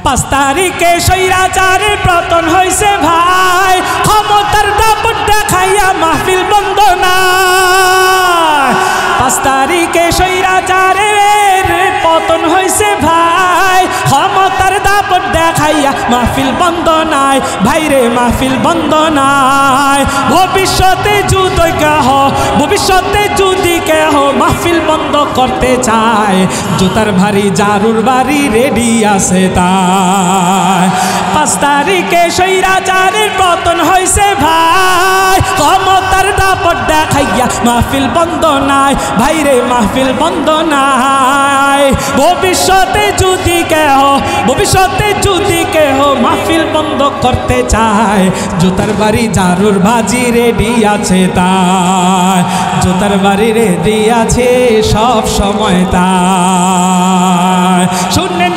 5 তারিখে স্বৈরাচারের পতন হয়েছে ভাই, ক্ষমতার দাপট দেখাইয়া মাহফিল বন্ধ না। 5 তারিখে স্বৈরাচারের পতন হয়েছে ভাই, ক্ষমতার দাপট দেখাইয়া মাহফিল বন্ধ নাই ভাইরে, মাহফিল বন্ধ নাই। ভবিষ্যতে যদি কেহ মাহফিল বন্ধ করতে চায়, জুতার ভারী জারুর বাড়ি রেডি আছে তাই। 5 তারিখে স্বৈরাচারের পতন হয়েছে ভাই, ক্ষমতার দাপট দেখাইয়া মাহফিল বন্ধ নাই ভাইরে, মাহফিল বন্ধ নাই। ভবিষ্যতে যদি কেহ মাহফিল বন্ধ করতে চায়, জুতার বাড়ি জারুর বাজি রেডি আছে তাই, জুতার বাড়ি রেডি আছে সব সময় তাই।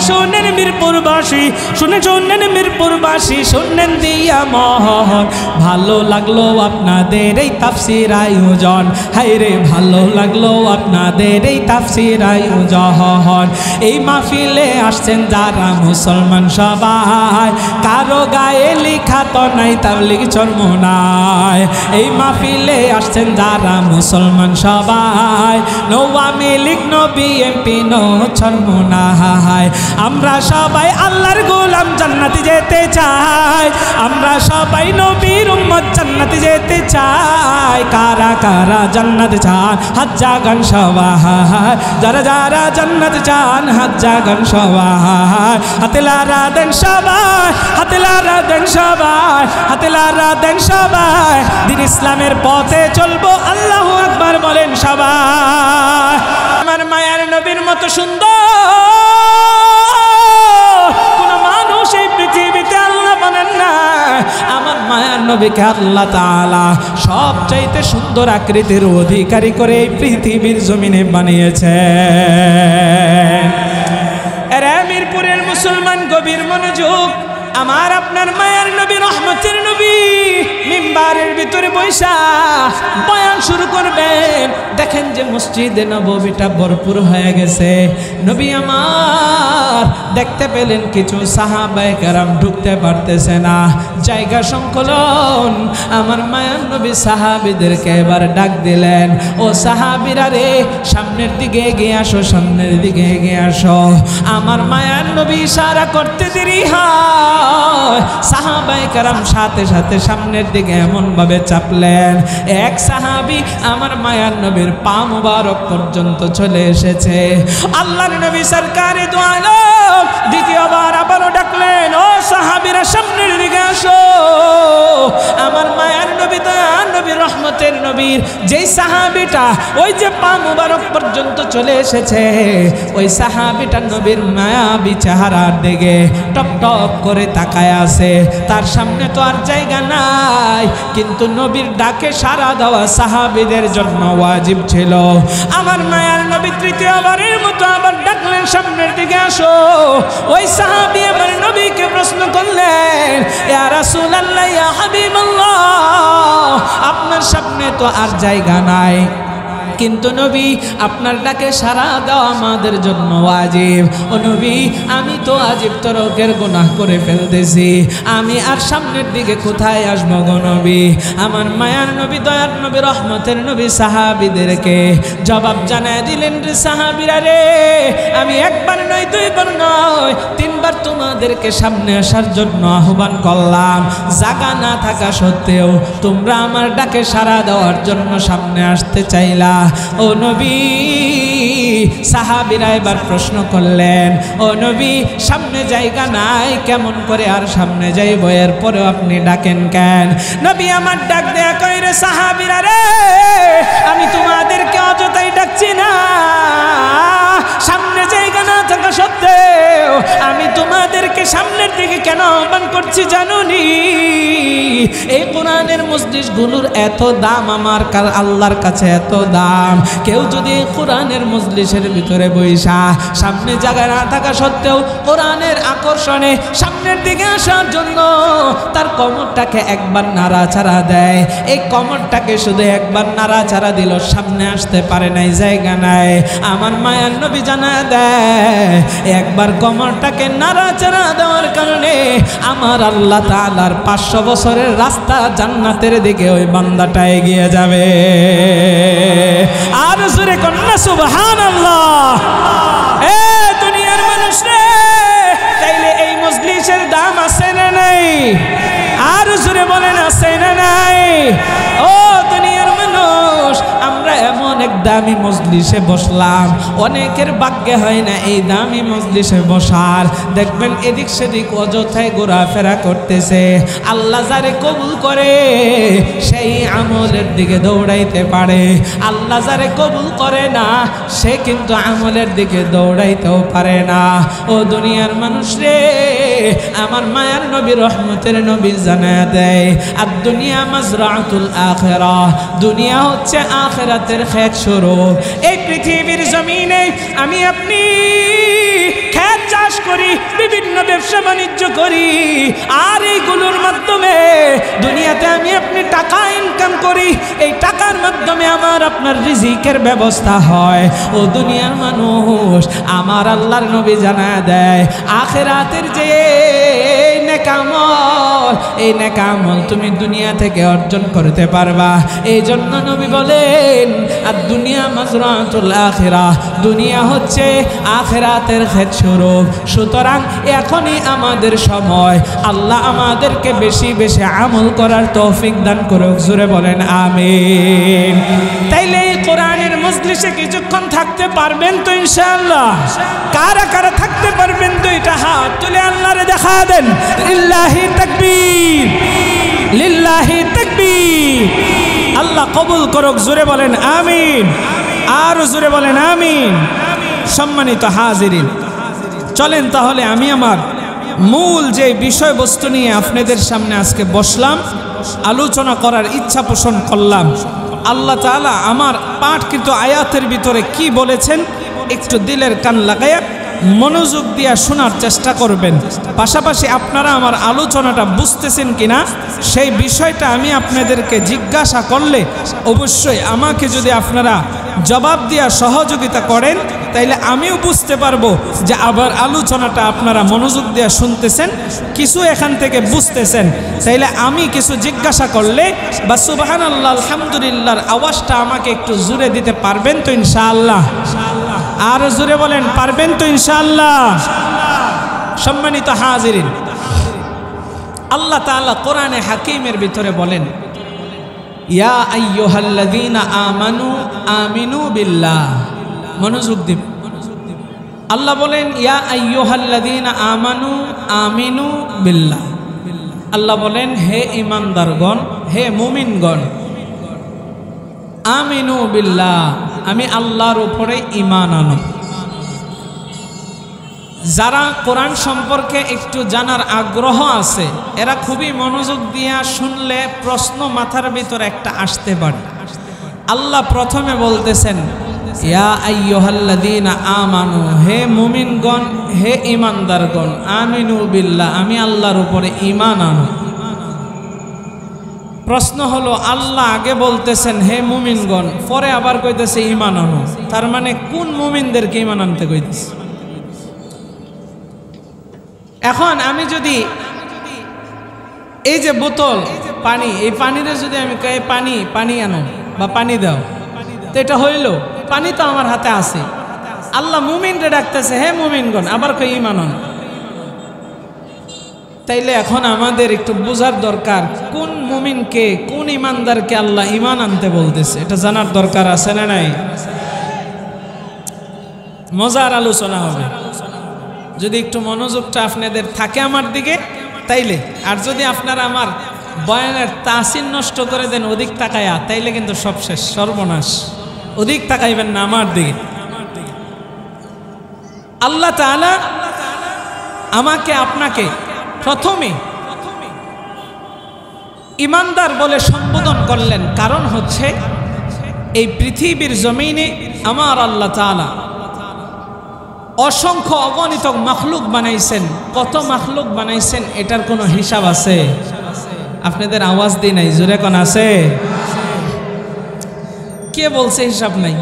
শুনেন মিরপুরবাসী, শুনেন মিরপুরবাসী, শুনেন দিয়া মহন, ভালো লাগলো আপনাদের এই তাফসীর আয়োজন, হায়রে ভালো লাগলো আপনাদের এই তাফসীর আয়োজন। এই মাহফিলে আসছেন যারা মুসলমান সবাই, কারো গায়ে লেখা তো নাই তাবলীগ চরমোনাই। এই মাহফিলে আসছেন যারা মুসলমান সবাই, no Awami League no BNP no Charmonai. আমরা সবাই আল্লাহর গোলাম জান্নাতে যেতে চাই, আমরা সবাই নবীর উম্মত জান্নাতে যেতে চাই। কারা কারা জান্নাত চান হাত জাগান সবাই, যারা যারা জান্নাত চান হাত জাগান সবাই। হাতে লারা দেন সবাই, হাতে লারা দেন সবাই, হাতে লারা দেন সবাই। দিন ইসলামের পথে চলবো, আল্লাহু আকবার বলেন সবাই। আমার মায়ার নবীর মতো সুন্দর আমার মায়ার নবীকে আল্লাহ তাআলা সবচাইতে সুন্দর আকৃতির অধিকারী করে এই পৃথিবীর জমিনে বানিয়েছেন। এরে মিরপুরের মুসলমান গভীর মনোযোগ, আমার আপনার মায়ার নবী রহমতের নবী মিম্বারের ভিতরে বৈশা বয়ান শুরু করবেন। দেখেন যে মসজিদে নববীটা ভরপুর হয়ে গেছে। নবী আমার দেখতে পেলেন কিছু সাহাবায়ে কেরাম ঢুকতে পারতেছে না, জায়গা সংকলন। আমার মায়ার নবী সাহাবীদেরকে এবার ডাক দিলেন, ও সাহাবীরা রে, সামনের দিকে এগিয়ে আসো, সামনের দিকে এগিয়ে আসো। আমার মায়ার নবী ইশারা করতে দেরি হয়, সাহাবায়ে কেরাম সাথে সাথে সামনের দিকে এমন ভাবে চাপলেন, এক সাহাবী আমার মায়ার নবীর পা মুবারক পর্যন্ত চলে এসেছে। আল্লাহর নবী সরকারে দু আলম দ্বিতীয়বার আবারও ডাকলেন, ও সাহাবীরা সামনের দিকে আসো। আমার মায়ার নবী দয়ার নবী রহমতের নবীর যেই সাহাবীটা ওই যে পা মুবারক পর্যন্ত চলে এসেছে, ওই সাহাবীটা নবীর মায়াবী চেহারার দিকে টপ টপ করে তাকায় আছে। তার সামনে তো আর জায়গা নাই, কিন্তু নবীর ডাকে সাড়া দেওয়া সাহাবীদের জন্য ওয়াজিব ছিল। আমার মায়ার নবী তৃতীয়বারের মতো আবার ডাকলেন, সামনের দিকে আসো। ওই সাহাবী আমার নবীকে প্রশ্ন করলেন, ইয়া রাসূলুল্লাহ, ইয়া হাবিবাল্লাহ, আপনার সামনে তো আর জায়গা নাই, কিন্তু নবী আপনার ডাকে সাড়া দেওয়া আমাদের জন্য ওয়াজিব। ও নবী, আমি তো ওয়াজিব তরকের গুনাহ করে ফেলতেছি, আমি আর সামনের দিকে কোথায় আসবো গো নবী? আমার মায়ার নবী দয়ার নবী রহমতের নবী সাহাবীদেরকে জবাব জানায় দিলেন, রে সাহাবীরা রে, আমি একবার নয়, দুইবার নয়, তিনবার তোমাদেরকে সামনে আসার জন্য আহ্বান করলাম। জায়গা না থাকা সত্ত্বেও তোমরা আমার ডাকে সাড়া দেওয়ার জন্য সামনে আসতে চাইলা। ও নবী, সাহাবীরা এবার প্রশ্ন করলেন, ও নবী, সামনে জায়গা নাই, কেমন করে আর সামনে যাইব? এরপরেও আপনি ডাকেন কেন? নবী আমার ডাক দেয়া কই, রে সাহাবীরা রে, আমি তোমাদেরকে অযথাই ডাকছি না। সামনে জায়গা না থাকা সত্ত্বেও আমি তোমাদেরকে সামনের দিকে কেন আহ্বান করছি জানুনি? এই কোরআনের মজলিসগুলোর এত দাম আমার আল্লাহর কাছে, এত দাম। কেউ যদি কোরআনের মজলিসের ভিতরে বইসা সামনে জায়গা না থাকা সত্ত্বেও কোরআনের আকর্ষণে সামনের দিকে আসার জন্য তার কোমরটাকে একবার নাড়াচাড়া দেয়, এই কোমরটাকে শুধু একবার নাড়াচাড়া দিল, সামনে আসতে পারে নাই, জায়গা নাই। আমার মায়ার নবী জানা দেয়, একবার কোমরটাকে নাড়াচাড়া দেওয়ার কারণে আমার আল্লাহ তাআলার 500 বছরের রাস্তা জান্নাতের দিকে ওই বান্দাটা এগিয়ে যাবে। আর জোরে কন্যা সুবহানাল্লাহ। এ দুনিয়ার মানুষ রে, তাইলে এই মজলিসের দাম আছে না নাই? আর জোরে বলেন আছে না নাই? ও দুনিয়ার মানুষ, আমরা এমন এক দামি মজলিসে বসলাম, অনেকের ভাগ্যে হয় না এই দামি মজলিসে বসার। দেখবেন এদিক সেদিক অযথায় ঘোরাফেরা করতেছে। আল্লাহ যারে কবুল করে সেই আমলের দিকে দৌড়াইতে পারে, আল্লাহ যারে কবুল করে না সে কিন্তু আমলের দিকে দৌড়াইতেও পারে না। ও দুনিয়ার মানুষ রে, আমার মায়ার নবী রহমতের নবী জানায়া দেয়, আর দুনিয়া মাজরাতুল আখিরাহ, দুনিয়া হচ্ছে আখিরাতের ক্ষেত স্বরূপ। এই পৃথিবীর জমিনে আমি আপনি ক্ষেত চাষ করি, বিভিন্ন ব্যবসা বাণিজ্য করি, আর এইগুলোর মাধ্যমে দুনিয়াতে আমি আপনি টাকা ইনকাম করি। এই টাকার মাধ্যমে আমার আপনার রিজিকের ব্যবস্থা হয়। ও দুনিয়ার মানুষ, আমার আল্লাহর নবী জানায়া দেয়, আখিরাতের যে নেকামল, এই নেকামল তুমি দুনিয়া থেকে অর্জন করতে পারবা। এই জন্য নবী বলেন, আর দুনিয়া মাজরাতুল আখিরাহ, দুনিয়া হচ্ছে আখিরাতের ক্ষেত স্বরূপ। সুতরাং এখনই আমাদের সময়, আল্লাহ আমাদেরকে বেশি বেশি আমল করার তৌফিক দান করুক। জোরে বলেন আমিন। তাইলে এই কোরআনের মজলিসে কিছুক্ষণ থাকতে পারবেন তো ইনশাআল্লাহ? কারা কারা থাকতে পারবেন তো এটা হাত তুলে আল্লাহরে দেখা দেন। লিল্লাহি তাকবীর, লিল্লাহি তাকবীর। আল্লাহ কবুল করুক। জোরে বলেন আমিন, আর জোরে বলেন আমিন। সম্মানিত হাজিরিন, চলেন তাহলে আমি আমার মূল যে বিষয়বস্তু নিয়ে আপনাদের সামনে আজকে বসলাম, আলোচনা করার ইচ্ছা পোষণ করলাম। আল্লাহ তাআলা আমার পাঠকৃত আয়াতের ভিতরে কি বলেছেন একটু দিলের কান লাগায়া মনোযোগ দিয়ে শোনার চেষ্টা করবেন। পাশাপাশি আপনারা আমার আলোচনাটা বুঝতেছেন কিনা সেই বিষয়টা আমি আপনাদেরকে জিজ্ঞাসা করলে অবশ্যই আমাকে যদি আপনারা জবাব দিয়া সহযোগিতা করেন, তাইলে আমিও বুঝতে পারবো যে আবার আলোচনাটা আপনারা মনোযোগ দিয়ে শুনতেছেন, কিছু এখান থেকে বুঝতেছেন। তাইলে আমি কিছু জিজ্ঞাসা করলে বা সুবহানাল্লাহ আলহামদুলিল্লাহর আওয়াজটা আমাকে একটু জোরে দিতে পারবেন তো ইনশাআল্লাহ? আর জোরে বলেন, পারবেন তো ইনশাআল্লাহ? সম্মানিত হাজিরিন, আল্লাহ তাআলা কোরআনে হাকিমের ভিতরে বলেন, ইয়া আইয়ুহাল্লাযীনা আমানু আমিনু বিল্লাহ। মনোযোগ দিবেন। আল্লাহ বলেন, ইয়া আইয়ুহাল্লাযীনা আমানু আমিনু বিল্লাহ। আল্লাহ বলেন, হে ঈমানদারগণ, হে মুমিনগণ, আমিনু বিল্লাহ, আমি আল্লাহর উপরে ঈমান আনো। যারা কোরআন সম্পর্কে একটু জানার আগ্রহ আছে, এরা খুবই মনোযোগ দিয়ে শুনলে প্রশ্ন মাথার ভিতরে একটা আসতে পারে। আল্লাহ প্রথমে বলতেছেন, ইয়া আইয়ুহাল্লাযীনা আমানু, হে মুমিনগণ, হে ঈমানদারগণ, আমিনু বিল্লাহ, আমি আল্লাহর উপরে ঈমান আনো। প্রশ্ন হলো, আল্লাহ আগে বলতেছেন হে মুমিনগণ, পরে আবার কইতেছে ঈমান আনো, তার মানে কোন মুমিনদেরকে ঈমান আনতে কইতেছে? এখন আমি যদি এই যে বোতল পানি, এই পানিতে যদি আমি কই পানি পানি আনো বা পানি দাও, তো এটা হইল, পানি তো আমার হাতে আছে। আল্লাহ মুমিনরে ডাকতেছে হে মুমিনগণ, আবার কই ঈমান আনো। তাইলে এখন আমাদের একটু বোঝার দরকার, কোন মুমিনকে, কোন ঈমানদারকে আল্লাহ ঈমান আনতে বলতেছে, এটা জানার দরকার আছে না নাই? মজার আলোচনা হবে যদি একটু মনোযোগটা আপনাদের থাকে আমার দিকে, তাইলে। আর যদি আপনারা আমার বয়ানের তাসির নষ্ট করে দেন অধিক তাকায়া, তাইলে কিন্তু সব শেষ, সর্বনাশ। অধিক তাকাইবেন না আমার দিকে। আল্লাহ তাআলা আমাকে আপনাকে প্রথমে ঈমানদার বলে সম্বোধন করলেন, কারণ হচ্ছে এই পৃথিবীর জমিনে আমার আল্লাহ তাআলা অসংখ্য অগণিত মাখলুক বানাইছেন। কত মাখলুক বানাইছেন এটার কোনো হিসাব আছে? আপনাদের আওয়াজ দিই নাই, জোরে কোন আছে? কে বলছে হিসাব নাই?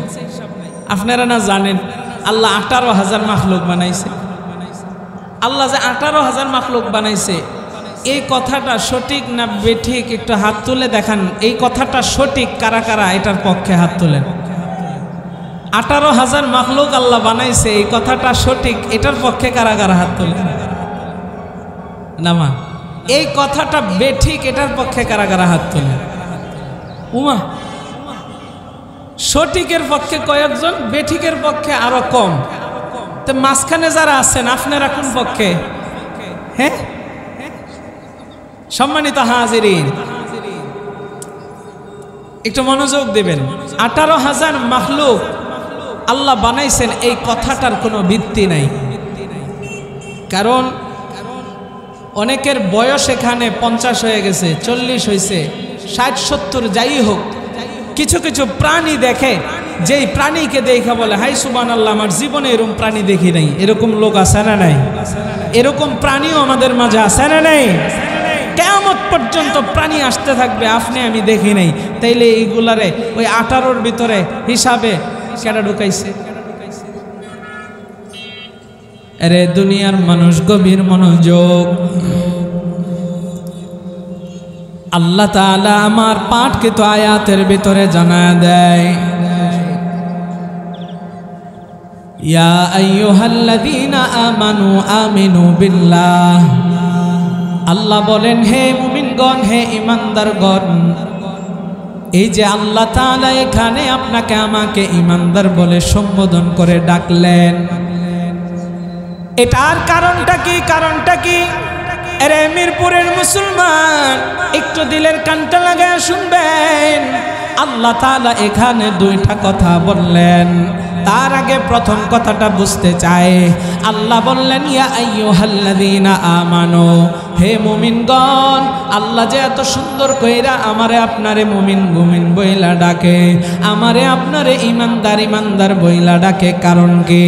আপনারা না জানেন আল্লাহ 18,000 মাখলুক বানাইছে। আল্লাহ যে 18,000 মাখলুক বানাইছে, এই কথাটা সঠিক না বেঠিক একটু হাত তুলে দেখান। এই কথাটা সঠিক কারা কারা এটার পক্ষে হাত তুলেন। 18,000 মাখলুক আল্লাহ বানাইছে, এই কথাটা সঠিক, এটার পক্ষে কারা কারা হাত তুলেন। নামা এই কথাটা বেঠিক, এটার পক্ষে কারা কারা হাত তুলেন। উমা সঠিকের পক্ষে কয়েকজন, বেঠিকের পক্ষে আরো কম। তো মাঝখানে যারা আছেন আপনারা কোন পক্ষে? হ্যাঁ সম্মানিত হাজিরিন, একটু মনোযোগ দিবেন। 18,000 মাখলুক আল্লাহ বানাইছেন, এই কথাটার কোনো ভিত্তি নাই। কারণ অনেকের বয়স এখানে 50 হয়ে গেছে, 40 হয়েছে, 60-70 যাই হোক, কিছু কিছু প্রাণী দেখে, যেই প্রাণীকে দেখে বলে হাই সুবহানাল্লাহ, আমার জীবনে এরকম প্রাণী দেখি নাই। এরকম লোক আছে না নাই? এরকম প্রাণীও আমাদের মাঝে আছে না নাই? কিয়ামত পর্যন্ত প্রাণী আসতে থাকবে, আপনি আমি দেখি নাই। তাইলে এইগুলারে ওই 18-র ভিতরে হিসাবে কেডা ঢুকাইছে? আরে দুনিয়ার মানুষ গভীর মনোযোগ। আল্লাহ তাআলা আমার পাঠকৃত আয়াতের ভিতরে জানায় দেয়, ইয়া আইয়ুহাল্লাযীনা আমানু আমিনু বিল্লাহ। আল্লাহ বলেন, হে মুমিনগণ, হে ঈমানদারগণ। এই যে আল্লাহ তাআলা এখানে আপনাকে আমাকে ঈমানদার বলে সম্বোধন করে ডাকলেন, এটার কারণটা কি? কারণটা কি? আরে মিরপুরের মুসলমান, একটু দিলের কানটা লাগায় শুনবেন। আল্লাহ তাআলা এখানে দুইটা কথা বললেন। তার আগে প্রথম কথাটা বুঝতে চাই। আল্লাহ বললেন, ইয়া আইয়ুহাল্লাযীনা আমানু, হে মুমিনগণ। আল্লাহ যে এত সুন্দর কইরা আমারে আপনারে মুমিন মুমিন বইলা ডাকে, আমারে আপনারে ঈমানদার ঈমানদার বইলা ডাকে, কারণ কি?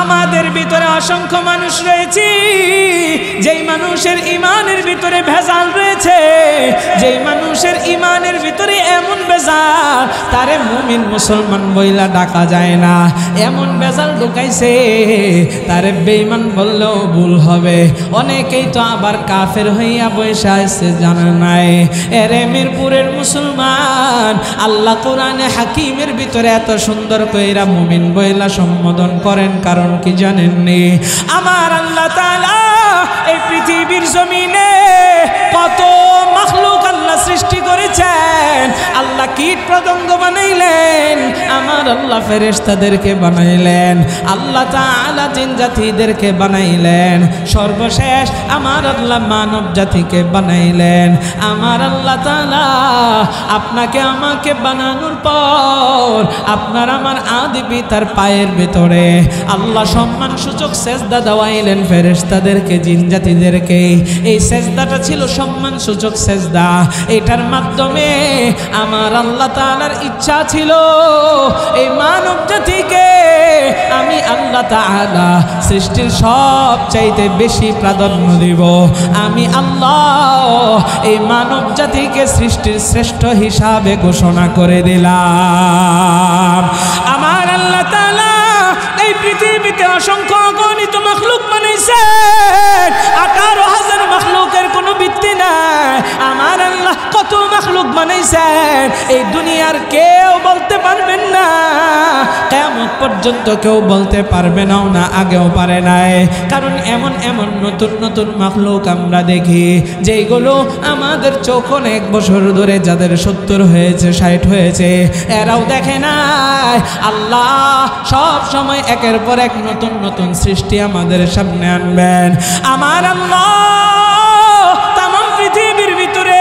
আমাদের ভিতরে অসংখ্য মানুষ রয়েছে, যেই মানুষের ঈমানের ভিতরে ভেজাল রয়েছে, যেই মানুষের ঈমানের ভিতরে এমন ভেজাল, তারে মুমিন মুসলমান বইলা ডাকা যায় না। এমন ভেজাল ঢুকাইছে, তারে বেঈমান বললেও ভুল হবে। অনেকেই তো আবার কাফের হইয়া বসে আছে, জানা নাই। এরে মিরপুরের মুসলমান, আল্লাহ কোরআনে হাকিমের ভিতরে এত সুন্দর কইরা মুমিন বইলা সম্বোধন করেন, কারণ কি জানেননি? আমার আল্লাহ তাআলা এই পৃথিবীর জমিনে কত মাখলুক আল্লাহ সৃষ্টি করেছেন। আল্লাহ কীট পতঙ্গ বানাইলেন, আমার আল্লাহ ফেরেশতাদেরকে বানাইলেন, আল্লাহ তাআলা জিন জাতিদেরকে বানাইলেন, সর্বশেষ আমার আল্লাহ মানব জাতিকে বানাইলেন। আমার আল্লাহ তাআলা আপনাকে আমাকে বানানোর পর আপনার আমার আদি পিতার পায়ের ভিতরে আল্লাহ সম্মান সূচক সেজদা দেওয়াইলেন ফেরেশতাদেরকে, জিন জাতিদেরকে। এই সেজদাটা ছিল সম্মান সূচক সেজদা। এটার মাধ্যমে আমার আল্লাহ তাআলার ইচ্ছা ছিল এই মানব জাতিকে আমি আল্লাহ তাআলা সৃষ্টির সবচাইতে বেশি প্রাধান্য দিব। আমি আল্লাহ এই মানব জাতিকে সৃষ্টির শ্রেষ্ঠ হিসাবে ঘোষণা করে দিলাম। আমার আল্লাহ তাআলা এই পৃথিবীতে অসংখ্য অগণিত মাখলুক বানাইছেন। 18,000 মাখলুকের কোনো ভিত্তি নাই। আমার আল্লাহ কত মাখলুক বানাইছেন এই দুনিয়ার কেউ বলতে পারবেন না, কিয়ামত পর্যন্ত কেউ বলতে পারবে নাও না, আগেও পারে নাই। কারণ এমন এমন নতুন নতুন মাখলুক আমরা দেখি যেগুলো আমাদের চোখ অনেক বছর ধরে, যাদের 70 হয়েছে 60 হয়েছে, এরাও দেখে নাই। আল্লাহ সব সময় একের পর এক নতুন নতুন সৃষ্টি আমাদের সামনে আনবেন। আমার আল্লাহ তামাম পৃথিবীর ভিতরে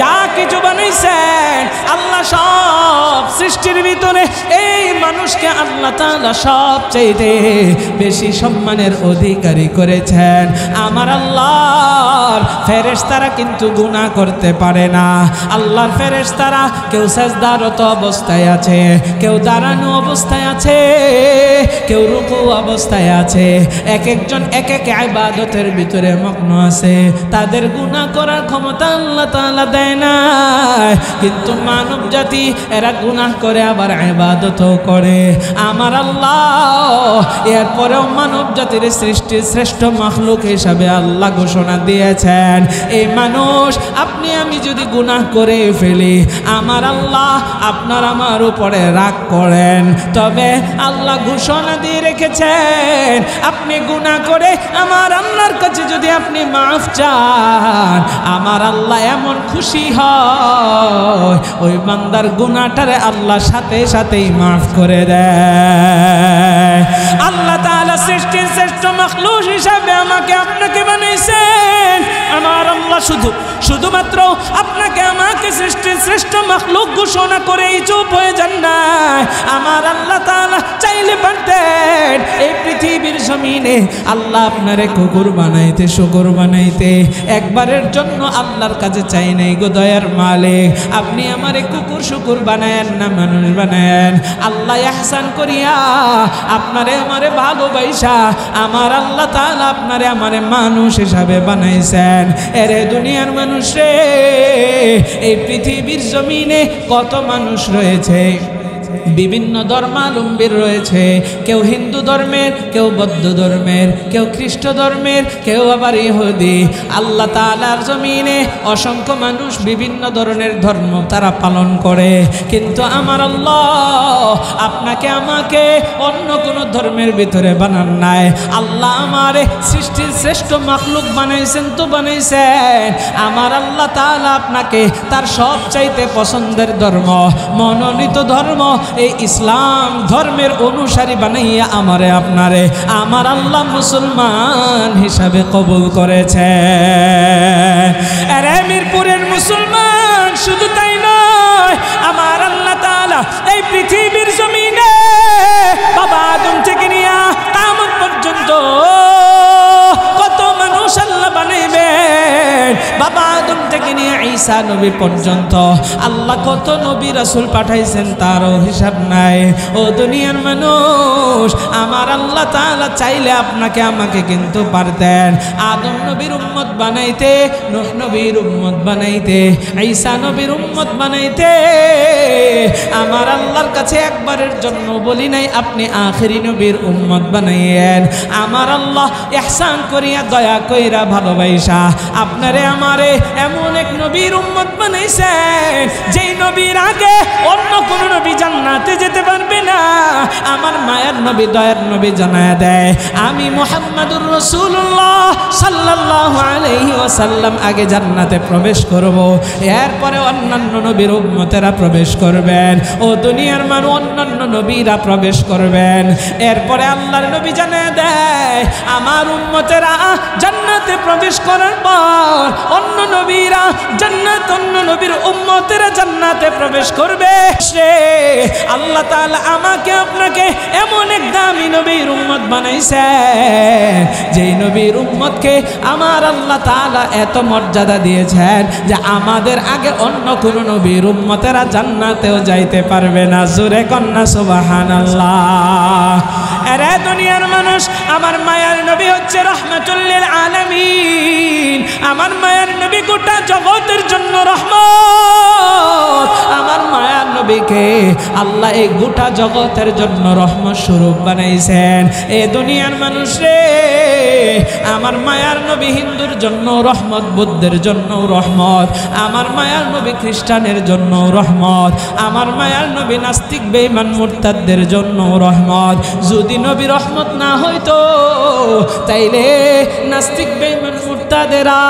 যা কিছু বানাইছেন, আল্লাহ সব সৃষ্টির ভিতরে এই মানুষকে আল্লাহ তাআলা সবচাইতে বেশি সম্মানের অধিকারী করেছেন। আমার আল্লাহর ফেরেশতারা কিন্তু গুনাহ করতে পারে না। আল্লাহর ফেরেশতারা কেউ সাজদারত অবস্থায় আছে, কেউ দাঁড়ানো অবস্থায় আছে, কেউ রুকু অবস্থায় আছে, এক একজন এক এক ইবাদতের ভিতরে মগ্ন আছে। তাদের গুনাহ করার ক্ষমতা আল্লাহ তাআলা দেয় না, কিন্তু মানব জাতি এরা গুনাহ করে আবার ইবাদতও করে। আমার আল্লাহ এরপরেও মানব জাতির সৃষ্টির শ্রেষ্ঠ মাখলুক হিসাবে আল্লাহ ঘোষণা দিয়েছেন, এই মানুষ আপনি আমি যদি গুনাহ করে ফেলি, আমার আল্লাহ আপনার আমার উপরে রাগ করেন। তবে আল্লাহ ঘোষণা দিয়ে রেখেছেন, আপনি গুনাহ করে আমার আল্লাহর কাছে যদি আপনি মাফ চান, আমার আল্লাহ এমন খুশি হয় ওই বান্দার গুনাহটারে আল্লাহ সাথে সাথেই মাফ করে দেয়। আল্লাহ তাআলা সৃষ্টির শ্রেষ্ঠ মাখলুক হিসাবে আমাকে আপনাকে বানাইছেন। আমার আল্লাহ শুধুমাত্র আপনাকে আমাকে সৃষ্টির শ্রেষ্ঠ মাখলুক ঘোষণা করেই চুপ হয়ে যান না। আমার আল্লাহ তাআলা চাইলে পারতেন এই পৃথিবীর জমিনে আল্লাহ আপনারে কুকুর বানাইতে, শুকর বানাইতে। একবারের জন্য আল্লাহর কাছে চাই নাই গো দয়ার মালিক, আপনি আমারে কুকুর শুকুর বানায়েন না, মানুষ বানায়েন। আল্লাহ ইহসান করিয়া আপনারে আমারে ভালোবাসা আমার আল্লাহ তাআলা আপনারে আমারে মানুষ হিসাবে বানাইছেন। এরে দুনিয়ার মানুষ রে, এই পৃথিবীর জমিনে কত মানুষ রয়েছে, বিভিন্ন ধর্মাবলম্বীর রয়েছে, কেউ হিন্দু ধর্মের, কেউ বৌদ্ধ ধর্মের, কেউ খ্রিস্ট ধর্মের, কেউ আবার ইহুদি। আল্লাহ তাআলার জমিনে অসংখ্য মানুষ বিভিন্ন ধরনের ধর্ম তারা পালন করে, কিন্তু আমার আল্লাহ আপনাকে আমাকে অন্য কোনো ধর্মের ভিতরে বানান নাই। আল্লাহ আমারে সৃষ্টির শ্রেষ্ঠ মাখলুক বানাইছেন তো বানাইছেন। আমার আল্লাহ তাআলা আপনাকে তার সবচাইতে পছন্দের ধর্ম, মনোনীত ধর্ম এই ইসলাম ধর্মের অনুসারী বানাইয়া আমারে আপনারে আমার আল্লাহ মুসলমান হিসাবে কবুল করেছে। আরে মিরপুরের মুসলমান, শুধু তাই নয়, আমার আল্লাহ তাআলা এই পৃথিবীর জমিনে বাবা আদম থেকে নিয়ে কিয়ামত পর্যন্ত কত মানুষ আল্লাহ বানাইবেন। বাবা আদম থেকে নিয়ে ঈসা নবী পর্যন্ত আল্লাহ কত নবী রাসূল পাঠাইছেন তারও হিসাব নাই। ও দুনিয়ার মানুষ, আমার আল্লাহ তাআলা চাইলে আপনাকে আমাকে কিন্তু পারতেন আদম নবীর উম্মত বানাইতে, নূহ নবীর উম্মত বানাইতে, ঈসা নবীর উম্মত বানাইতে। আমার আল্লাহর কাছে একবারের জন্য বলি নাই আপনি আখিরি নবীর উম্মত বানাইয়েন। আমার আল্লাহ ইহসান করিয়া দয়া কইরা ভালোবাসা আপনারে আমারে এমন এক নবীর উম্মত বানাইছেন যেই নবীর আগে অন্য কোন নবী জান্নাতে যেতে পারবে না। আমার মায়ের নবী দয়ার নবী জানায়া দেয়, আমি মুহাম্মাদুর রাসূলুল্লাহ সাল্লাল্লাহু আলাইহি ওয়াসাল্লাম আগে জান্নাতে প্রবেশ করব, এরপরে অন্যান্য নবীর উম্মতেরা প্রবেশ করবেন। ও দুনিয়ার মানুষ, অন্যান্য নবীরা প্রবেশ করবেন। এরপরে আল্লাহর নবী জানায়া দেয়, আমার উম্মতেরা জান্নাতে প্রবেশ করার পর অন্য নবীরা জান্নাত, অন্য নবীর উম্মতেরা জান্নাতে প্রবেশ করবে। আল্লাহ তাআলা আমাকে আপনাকে এমন এক দামি নবীর উম্মত বানাইছেন, যেই নবীর উম্মতকে আমার আল্লাহ তাআলা এত মর্যাদা দিয়েছেন যে আমাদের আগে অন্য কোন নবীর উম্মতেরা জান্নাতেও যাইতে পারবে না। জোরে কন্যা সুবহানাল্লাহ। আরে দুনিয়ার মানুষ, আমার মায়ার নবী হচ্ছে রাহমাতুল লিল আলামিন। আমার মায়ার নবী গোটা জগতের জন্য রহমত। আমার মায়ার নবীকে আল্লাহ এই গোটা জগতের জন্য রহমত স্বরূপ বানাইছেন। এ দুনিয়ার মানুষ রে, আমার মায়ার নবী হিন্দুর জন্য রহমত, বৌদ্ধের জন্য রহমত, আমার মায়ার নবী খ্রিস্টানের জন্য রহমত, আমার মায়ার নবী নাস্তিক বেঈমান মুরতাদদের জন্য রহমত। যদি নবী রহমত না হইতো তাইলে নাস্তিক বেঈমান মুরতাদেরা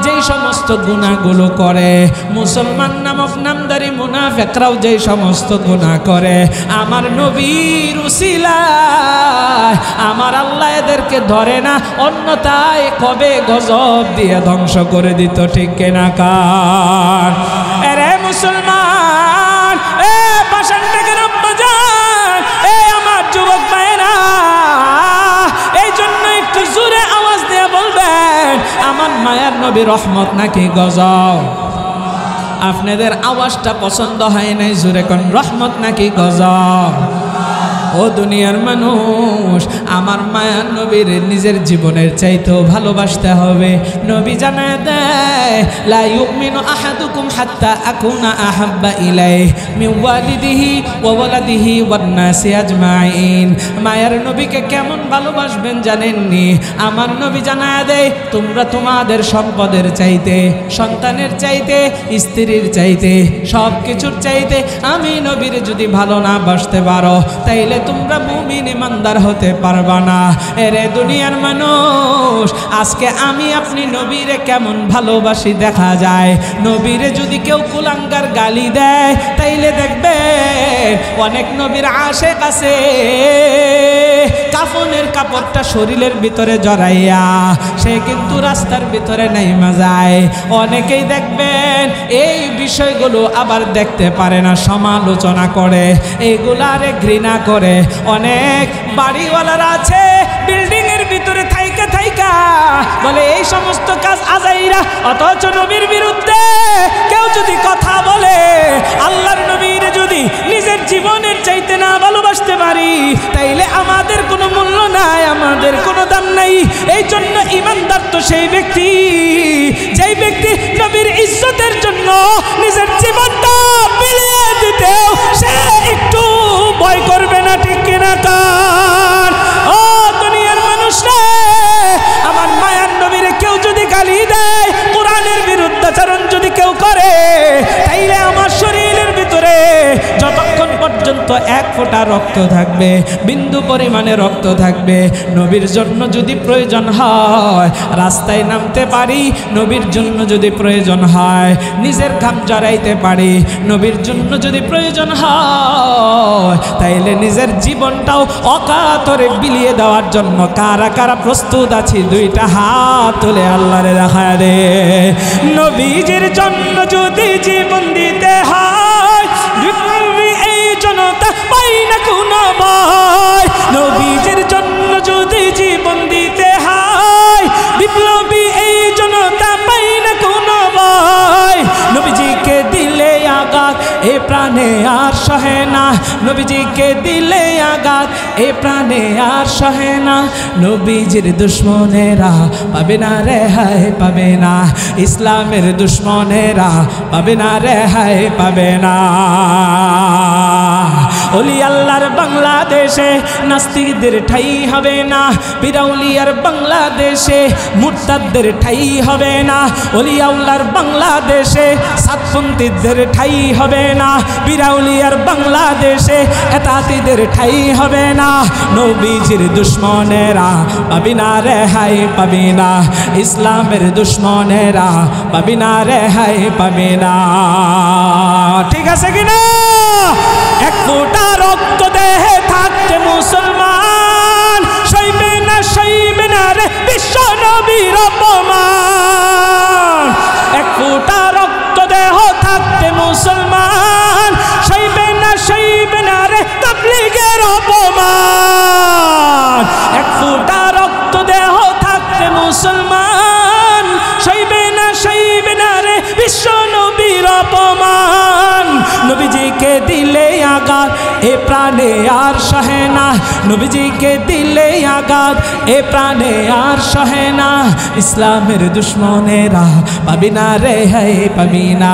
যেই সমস্ত গুনাহগুলো করে, মুসলমান নামক নামদারি মুনাফিকরাও যেই সমস্ত গুনাহ করে, আমার নবীর উসিলায় আমার আল্লাহ এদেরকে ধরে না, অন্যথায় কবে গজব দিয়ে ধ্বংস করে দিত। ঠিক কিনা কার? আরে মুসলমান, এ পাষাণ থেকে রব্বা যান, এ আমার যুবক ভাইরা, এই জন্য একটু জোরে আওয়াজ দিয়ে বলবেন, আমার মায়ার নবী রহমত নাকি গজব? আপনাদের আওয়াজটা পছন্দ হয় নাই, জোরে কোন রহমত নাকি গজব? ও দুনিয়ার মানুষ, আমার মায়ার নবীর নিজের জীবনের চাইতেও ভালোবাসতে হবে। নবী জানায় দেয়, লা ইউমিনু আহাদুকুম হাত্তা আকুনা আহাব্বা ইলাইহি মিন ওয়ালিদিহি ওয়া ওয়ালাদিহি ওয়ান নাসি আজমাইন। মায়ার নবীকে কেমন ভালোবাসবেন জানেননি? আমার নবী জানায় দেয়, তোমরা তোমাদের সম্পদের চাইতে, সন্তানের চাইতে, স্ত্রীর চাইতে, সব কিছুর চাইতে আমি নবীর যদি ভালো না বাসতে পারো তাইলে তোমরা মুমিন ইমানদার হতে পারবা না। এরে দুনিয়ার মানুষ, আজকে আমি আপনি নবীরে কেমন ভালোবাসি দেখা যায়। নবীরে যদি কেউ কুলাঙ্গার গালি দেয় তাইলে দেখবে অনেক নবীর আশেক আছে কাফনের কাপড়টা শরীরের ভিতরে জড়াইয়া সে কিন্তু রাস্তার ভিতরে নাইমা যায়। অনেকেই দেখবেন এই বিষয়গুলো আবার দেখতে পারে না, সমালোচনা করে, এইগুলারে ঘৃণা করে। অনেক বাড়িওয়ালারা আছে বিল্ডিং এর ভিতরে থাইকা থাইকা বলে এই সমস্ত কাজ আজাইরা, অথচ নবীর বিরুদ্ধে কেউ যদি কথা বলে, আল্লাহর নবীর যদি নিজের জীবনের চাইতে না ভালোবাসতে পারি তাইলে আমাদের কোনো মূল্য নাই, আমাদের কোনো দাম নাই। এই জন্য ইমানদার তো সেই ব্যক্তি যেই ব্যক্তি নবীর ইজ্জতের জন্য নিজের জীবনটা বিলিয়ে দিতেও সে একটু ভয় করবে না, ঠিক কিনা কার? ও দুনিয়ার মানুষ রে, আমার মায়ার নবীরে কেউ যদি গালি দেয়, কোরআনের বিরুদ্ধাচরণ যদি কেউ করে, তাইলে আমার শরীরের ভিতরে যতক্ষণ পর্যন্ত এক ফোঁটা রক্ত থাকবে, বিন্দু পরিমাণে রক্ত থাকবে, নবীর জন্য যদি প্রয়োজন হয় রাস্তায় নামতে পারি, নবীর জন্য যদি প্রয়োজন হয় নিজের ঘাম জড়াইতে পারি, নবীর জন্য যদি প্রয়োজন হয় তাইলে নিজের জীবনটাও অকাতরে বিলিয়ে দেওয়ার জন্য কারা কারা প্রস্তুত আছি? দুইটা হাত তুলে আল্লাহরে দেখায় দে। নবীজির জন্য যদি জীবন দিতে হয়, এই জনতা পাই না কোনো ভয়। নবীজির জন্য যদি জীবন দিতে হয়, বিপ্লবী এই জনতা পাই না কোনো ভয়। নবীজিকে দিলে আঘাত এ প্রাণে আর সহে না, নবীজিকে দিলে আঘাত এ প্রাণে আর সহে না। নবীজির দুশ্মনেরা পাবে না রেহাই, পাবে না। ইসলামের দুশ্মনেরা পাবে না রেহাই, পাবে না। ওলি আল্লাহর বাংলাদেশে নাস্তিকদের ঠাই হবে না, বিরাউলিয়ার বাংলাদেশে মুরতাদদের ঠাই হবে না। ওলি আল্লাহর বাংলাদেশে সাতপন্থীদের ঠাই হবে না, বিরাউলিয়ার বাংলাদেশে এতাতিদের ঠাই হবে না। নবীজির দুশ্মনেরা পাবি না রেহাই, পাবি না। ইসলামের দুশ্মনেরা পাবি না রেহাই, পাবি না। ঠিক আছে কিনা? এক ফোঁটা রক্ত দেহে থাকতে মুসলমান সইবে না রে বিশ্ব নবীর অপমান। এক ফোঁটা রক্ত দেহ থাকতে মুসলমান সইবে না রে তাবলীগের অপমান। এক ফোঁটা রক্ত দেহ থাকতে মুসলমান সইবে না রে বিশ্ব নবীর অপমান। নবীজিকে দিলে আঘাত এ প্রাণে আর সহে না, নবীজিকে দিলে আঘাত এ প্রাণে আর সহে না। ইসলামের দুশ্মনেরা পাবি না রেহাই, পাবি না।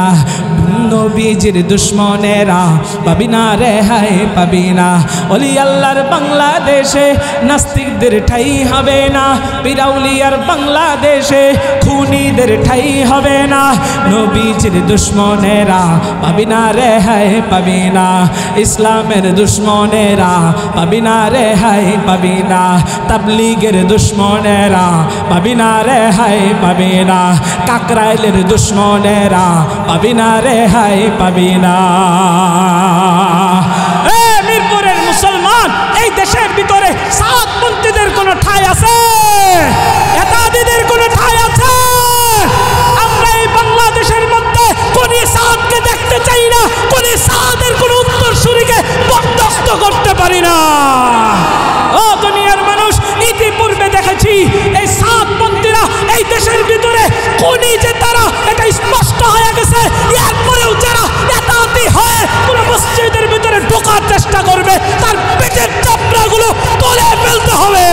নবীজির দুশ্মনেরা পাবি না রেহাই, পাবি না। ওলি আল্লাহর বাংলাদেশে নাস্তিকদের ঠাই হবে না, বিরাউলিয়ার বাংলাদেশে খুনিদের ঠাই হবে না। নবীজির দুশ্মনেরা পাবি না রেহাই, পাবি না। ইসলামের দুশ্মনেরা পাবি না রেহাই, পাবি না। তাবলীগের দুশ্মনেরা পাবি না রেহাই, পাবি না। কাকরাইলের দুশ্মনেরা পাবি না রেহাই, পাবি না। মিরপুরের মুসলমান, এই দেশের ভিতরে সাতপন্থীদের কোনো ঠাই আছে? এতাদিদের কোনো ঠাই আছে? আমরা এই বাংলাদেশের মধ্যে কোন সাতকে দেখতে চাই না, কোন সাতের কোন উত্তরসূরিকে বরদাস্ত করতে পারি না। ও দুনিয়ার মানুষ, ইতিপূর্বে দেখেছি এই সাতপন্থীরা এই দেশের ভিতরে ভিতরে কোনি যে তারা, এটা স্পষ্ট হয়ে গেছে। এরপরেও যারা এতাতি হয়ে পুরো মসজিদের ভিতরে ঢোকার চেষ্টা করবে, তার পেটের চামড়াগুলো তুলে ফেলতে হবে।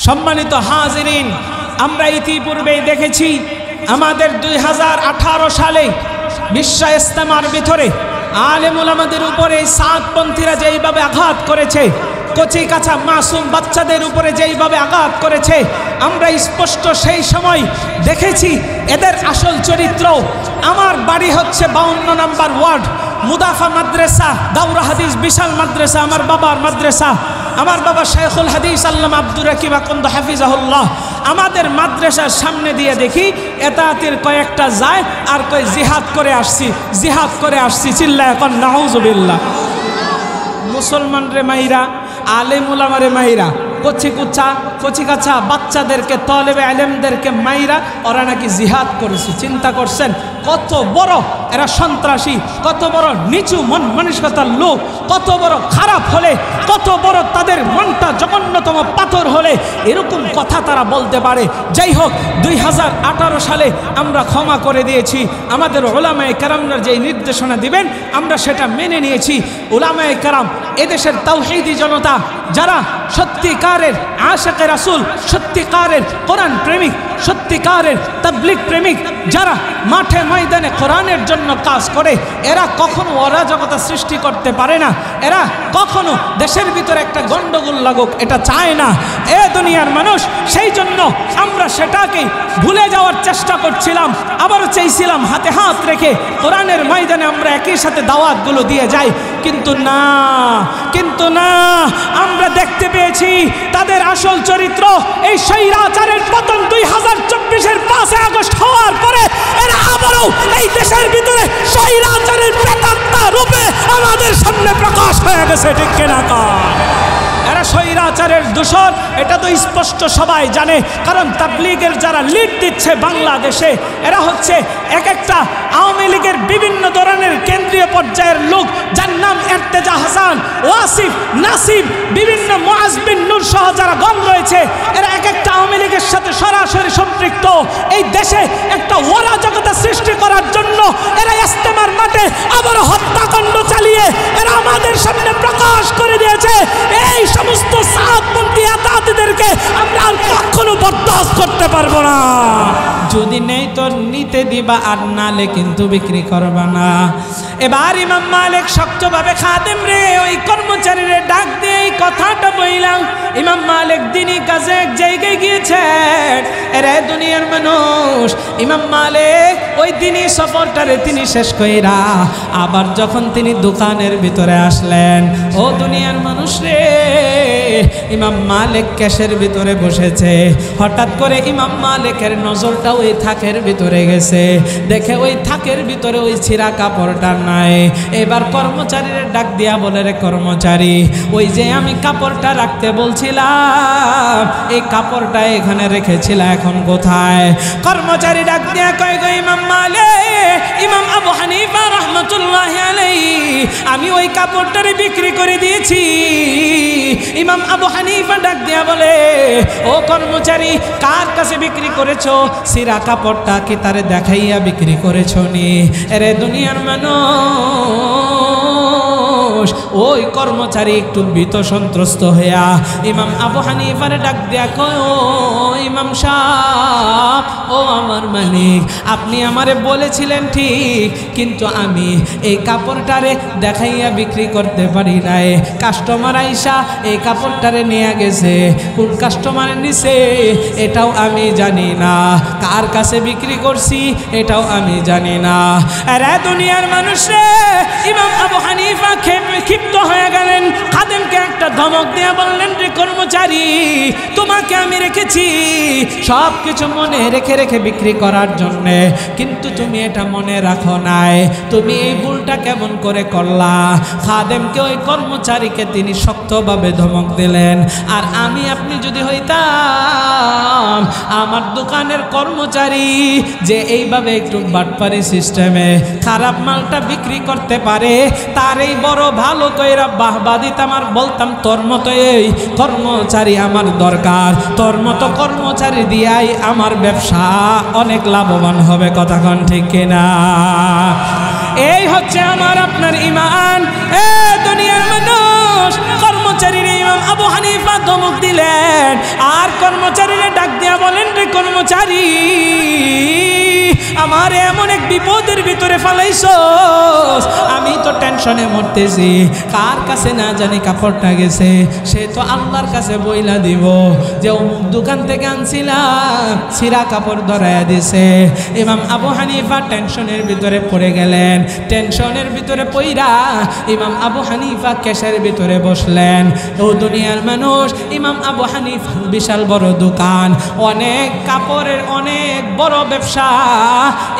সম্মানিত হাজিরিন, আমরা ইতিপূর্বেই দেখেছি আমাদের 2018 সালে বিশ্ব ইজতেমার ভিতরে আলেম ওলামাদের উপরে সাতপন্থীরা যেইভাবে আঘাত করেছে, কচি কাঁচা মাসুম বাচ্চাদের উপরে যেইভাবে আঘাত করেছে, আমরা স্পষ্ট সেই সময় দেখেছি এদের আসল চরিত্র। আমার বাড়ি হচ্ছে 52 নম্বর ওয়ার্ড, মুদাফা মাদ্রাসা, দাউরা হাদিস বিশাল মাদ্রাসা আমার বাবার মাদ্রাসা। আমার বাবা শেখুল হাদিস আল্লামা আব্দুর রাকিব আকন্দ হাফিজাহুল্লাহ। আমাদের মাদ্রাসার সামনে দিয়ে দেখি এতাতির কয়েকটা যায় আর কই জিহাদ করে আসছি, জিহাদ করে আসছি, চিল্লা এখন নাউজুবিল্লাহ। মুসলমান রে মাইরা, আলেম উলামারে মাইরা, কচি কাছা বাচ্চাদেরকে, তলেবে আলেমদেরকে মাইরা ওরা নাকি জিহাদ করেছে। চিন্তা করছেন কত বড় এরা সন্ত্রাসী, কত বড় নিচু মন মানসিকতার লোক, কত বড় খারাপ হলে, কত বড় তাদের মনটা জঘন্যতম পাথর হলে এরকম কথা তারা বলতে পারে। যাই হোক, 2018 সালে আমরা ক্ষমা করে দিয়েছি। আমাদের উলামায়ে কেরামরা যেই নির্দেশনা দিবেন আমরা সেটা মেনে নিয়েছি। উলামায়ে কেরাম এদেশের তাওহীদি জনতা, যারা সত্যিকারের আশিকে রাসূল, সত্যিকারের কোরআন প্রেমিক, সত্যিকারের তাবলীগ প্রেমিক, যারা মাঠে ময়দানে কোরআনের জন্য কাজ করে, এরা কখনো অরাজকতা সৃষ্টি করতে পারে না। এরা কখনো দেশের ভিতরে একটা গন্ডগোল লাগুক এটা চায় না এ দুনিয়ার মানুষ। সেই জন্য আমরা সেটাকে ভুলে যাওয়ার চেষ্টা করছিলাম, আবারও চাইছিলাম হাতে হাত রেখে কোরআনের ময়দানে আমরা একই সাথে দাওয়াতগুলো দিয়ে যাই, কিন্তু না, আমরা দেখতে পেয়েছি তাদের আসল চরিত্র। এই স্বৈরাচারের পতন 2024-এর 5 আগস্ট হওয়ার পরে এরা আবারও এই দেশের ভিতরে স্বৈরাচারের প্রেতাত্মা রূপে আমাদের সামনে প্রকাশ হয়ে গেছে, ঠিক কিনা? এরা স্বৈরাচারের দূষণ, এটা তো স্পষ্ট সবাই জানে। কারণ তাবলীগের যারা লিড দিচ্ছে বাংলাদেশে, এরা হচ্ছে এক একটা আওয়ামী লীগের বিভিন্ন ধরনের কেন্দ্রীয় পর্যায়ের লোক, যার নাম ইর্তেজা হাসান, ওয়াসিফ, নাসিব, বিভিন্ন মুআজ বিন নূর সহ যারা গণ রয়েছে, এরা এক একটা আওয়ামী লীগের সাথে সরাসরি সম্পৃক্ত। এই দেশে একটা অরাজকতা সৃষ্টি করার জন্য এরা ইজতেমার মাঠে আবার হত্যাকাণ্ড চালিয়ে এরা আমাদের সামনে প্রকাশ করে দিয়েছে। এই সমস্ত সাতপন্থী এতাতিদেরকে আমরা আর কখনো বরদাস্ত করতে পারবো না। যদি নেই তো নিতে দিবা, আর নালে কিন্তু বিক্রি করবা না। এবার ইমাম মালিক শক্তভাবে খাদেম রে ওই কর্মচারীরে ডাক দিয়ে এই কথাটা বললাম। ইমাম মালিক দিনই কাজে এক জায়গায় গিয়েছেন। এরে দুনিয়ার মানুষ, ইমাম মালিক ওই দিনই সফরটারে তিনি শেষ কইরা আবার যখন তিনি দোকানের ভিতরে আসলেন, ও দুনিয়ার মানুষ রে, ইমাম মালিক ক্যাশের ভিতরে বসেছে। হঠাৎ করে ইমাম মালিকের নজরটা ওই থাকের ভিতরে গেছে, দেখে ওই থাকের ভিতরে ওই ছিঁড়া কাপড়টা নাই। এবার কর্মচারীর ডাক দিয়া বলে, রে কর্মচারী, ওই যে আমি কাপড়টা রাখতে বলছিলাম, এই কাপড়টা এখানে রেখেছিলাম, এখন কোথায়? কর্মচারী ডাক দিয়া কয়, গো ইমাম মালিক, ইমাম আবু হানিফা রাহমাতুল্লাহি আলাইহি, আমি ওই কাপড়টারে বিক্রি করে দিয়েছি। ইমাম আবু হানিফা ডাক দিয়া বলে, ও কর্মচারী, কার কাছে বিক্রি করেছো? সিরা কাপড়টা কি তারে দেখাইয়া বিক্রি করেছো নি? এরে দুনিয়ার মানুষ, ওই কর্মচারী একটু ভীত সন্ত্রস্ত হইয়া ইমাম আবু হানিফারে ডাক দিয়া কয়, ও ইমাম সাহেব, ও আমার মালিক, আপনি আমারে বলেছিলেন ঠিক, কিন্তু আমি এই কাপড়টারে দেখাইয়া বিক্রি করতে পারি নাই। কাস্টমার আইসা এই কাপড়টারে নিয়ে গেছে, কোন কাস্টমারের নিছে এটাও আমি জানি না, কার কাছে বিক্রি করছি এটাও আমি জানি না। আরে দুনিয়ার মানুষ রে, ইমাম আবু হানিফা খেপে এভাবে ক্ষিপ্ত হয়ে গেলেন, খাদেমকে একটা ধমক দিয়ে বললেন, রে কর্মচারী, তোমাকে আমি রেখেছি সব কিছু মনে রেখে রেখে বিক্রি করার জন্যে, কিন্তু তুমি এটা মনে রাখো নাই, তুমি এই ভুলটা কেমন করে করলা। খাদেমকে, ওই কর্মচারীকে তিনি শক্তভাবে ধমক দিলেন। আর আমি আপনি যদি হইতাম আমার দোকানের কর্মচারী যে এইভাবে একটু বাটপারি সিস্টেমে খারাপ মালটা বিক্রি করতে পারে, তার এই বড় ভালো কইরা বাহবা দিতাম আর বলতাম, তোর মতো এই কর্মচারী আমার দরকার, তোর মতো কর্মচারী দিয়াই আমার ব্যবসা অনেক লাভবান হবে। কথা কোন ঠিক কিনা? এই হচ্ছে আমার আপনার ঈমান। এ দুনিয়ার মানুষ, কর্মচারীর ইমাম আবু হানিফা ধমক দিলেন আর কর্মচারীরে ডাক দিয়া বলেন, রে কর্মচারী, আমার এমন এক বিপদের ভিতরে ফেলাইছস, আমি তো টেনশনে মরতেছি, কার কাছে না জানি কাপড়টা গেছে, সে তো আল্লাহর কাছে বইলা দিব যে অমুক দোকান থেকে আনছিলাম, ছিঁড়া কাপড় ধরাইয়া দিছে। ইমাম আবু হানিফা টেনশনের ভিতরে পড়ে গেলেন। টেনশনের ভিতরে পইরা ইমাম আবু হানিফা কেশের ভিতরে বসলেন। ও দুনিয়ার মানুষ, ইমাম আবু হানিফা বিশাল বড় দোকান, অনেক কাপড়ের অনেক বড় ব্যবসা।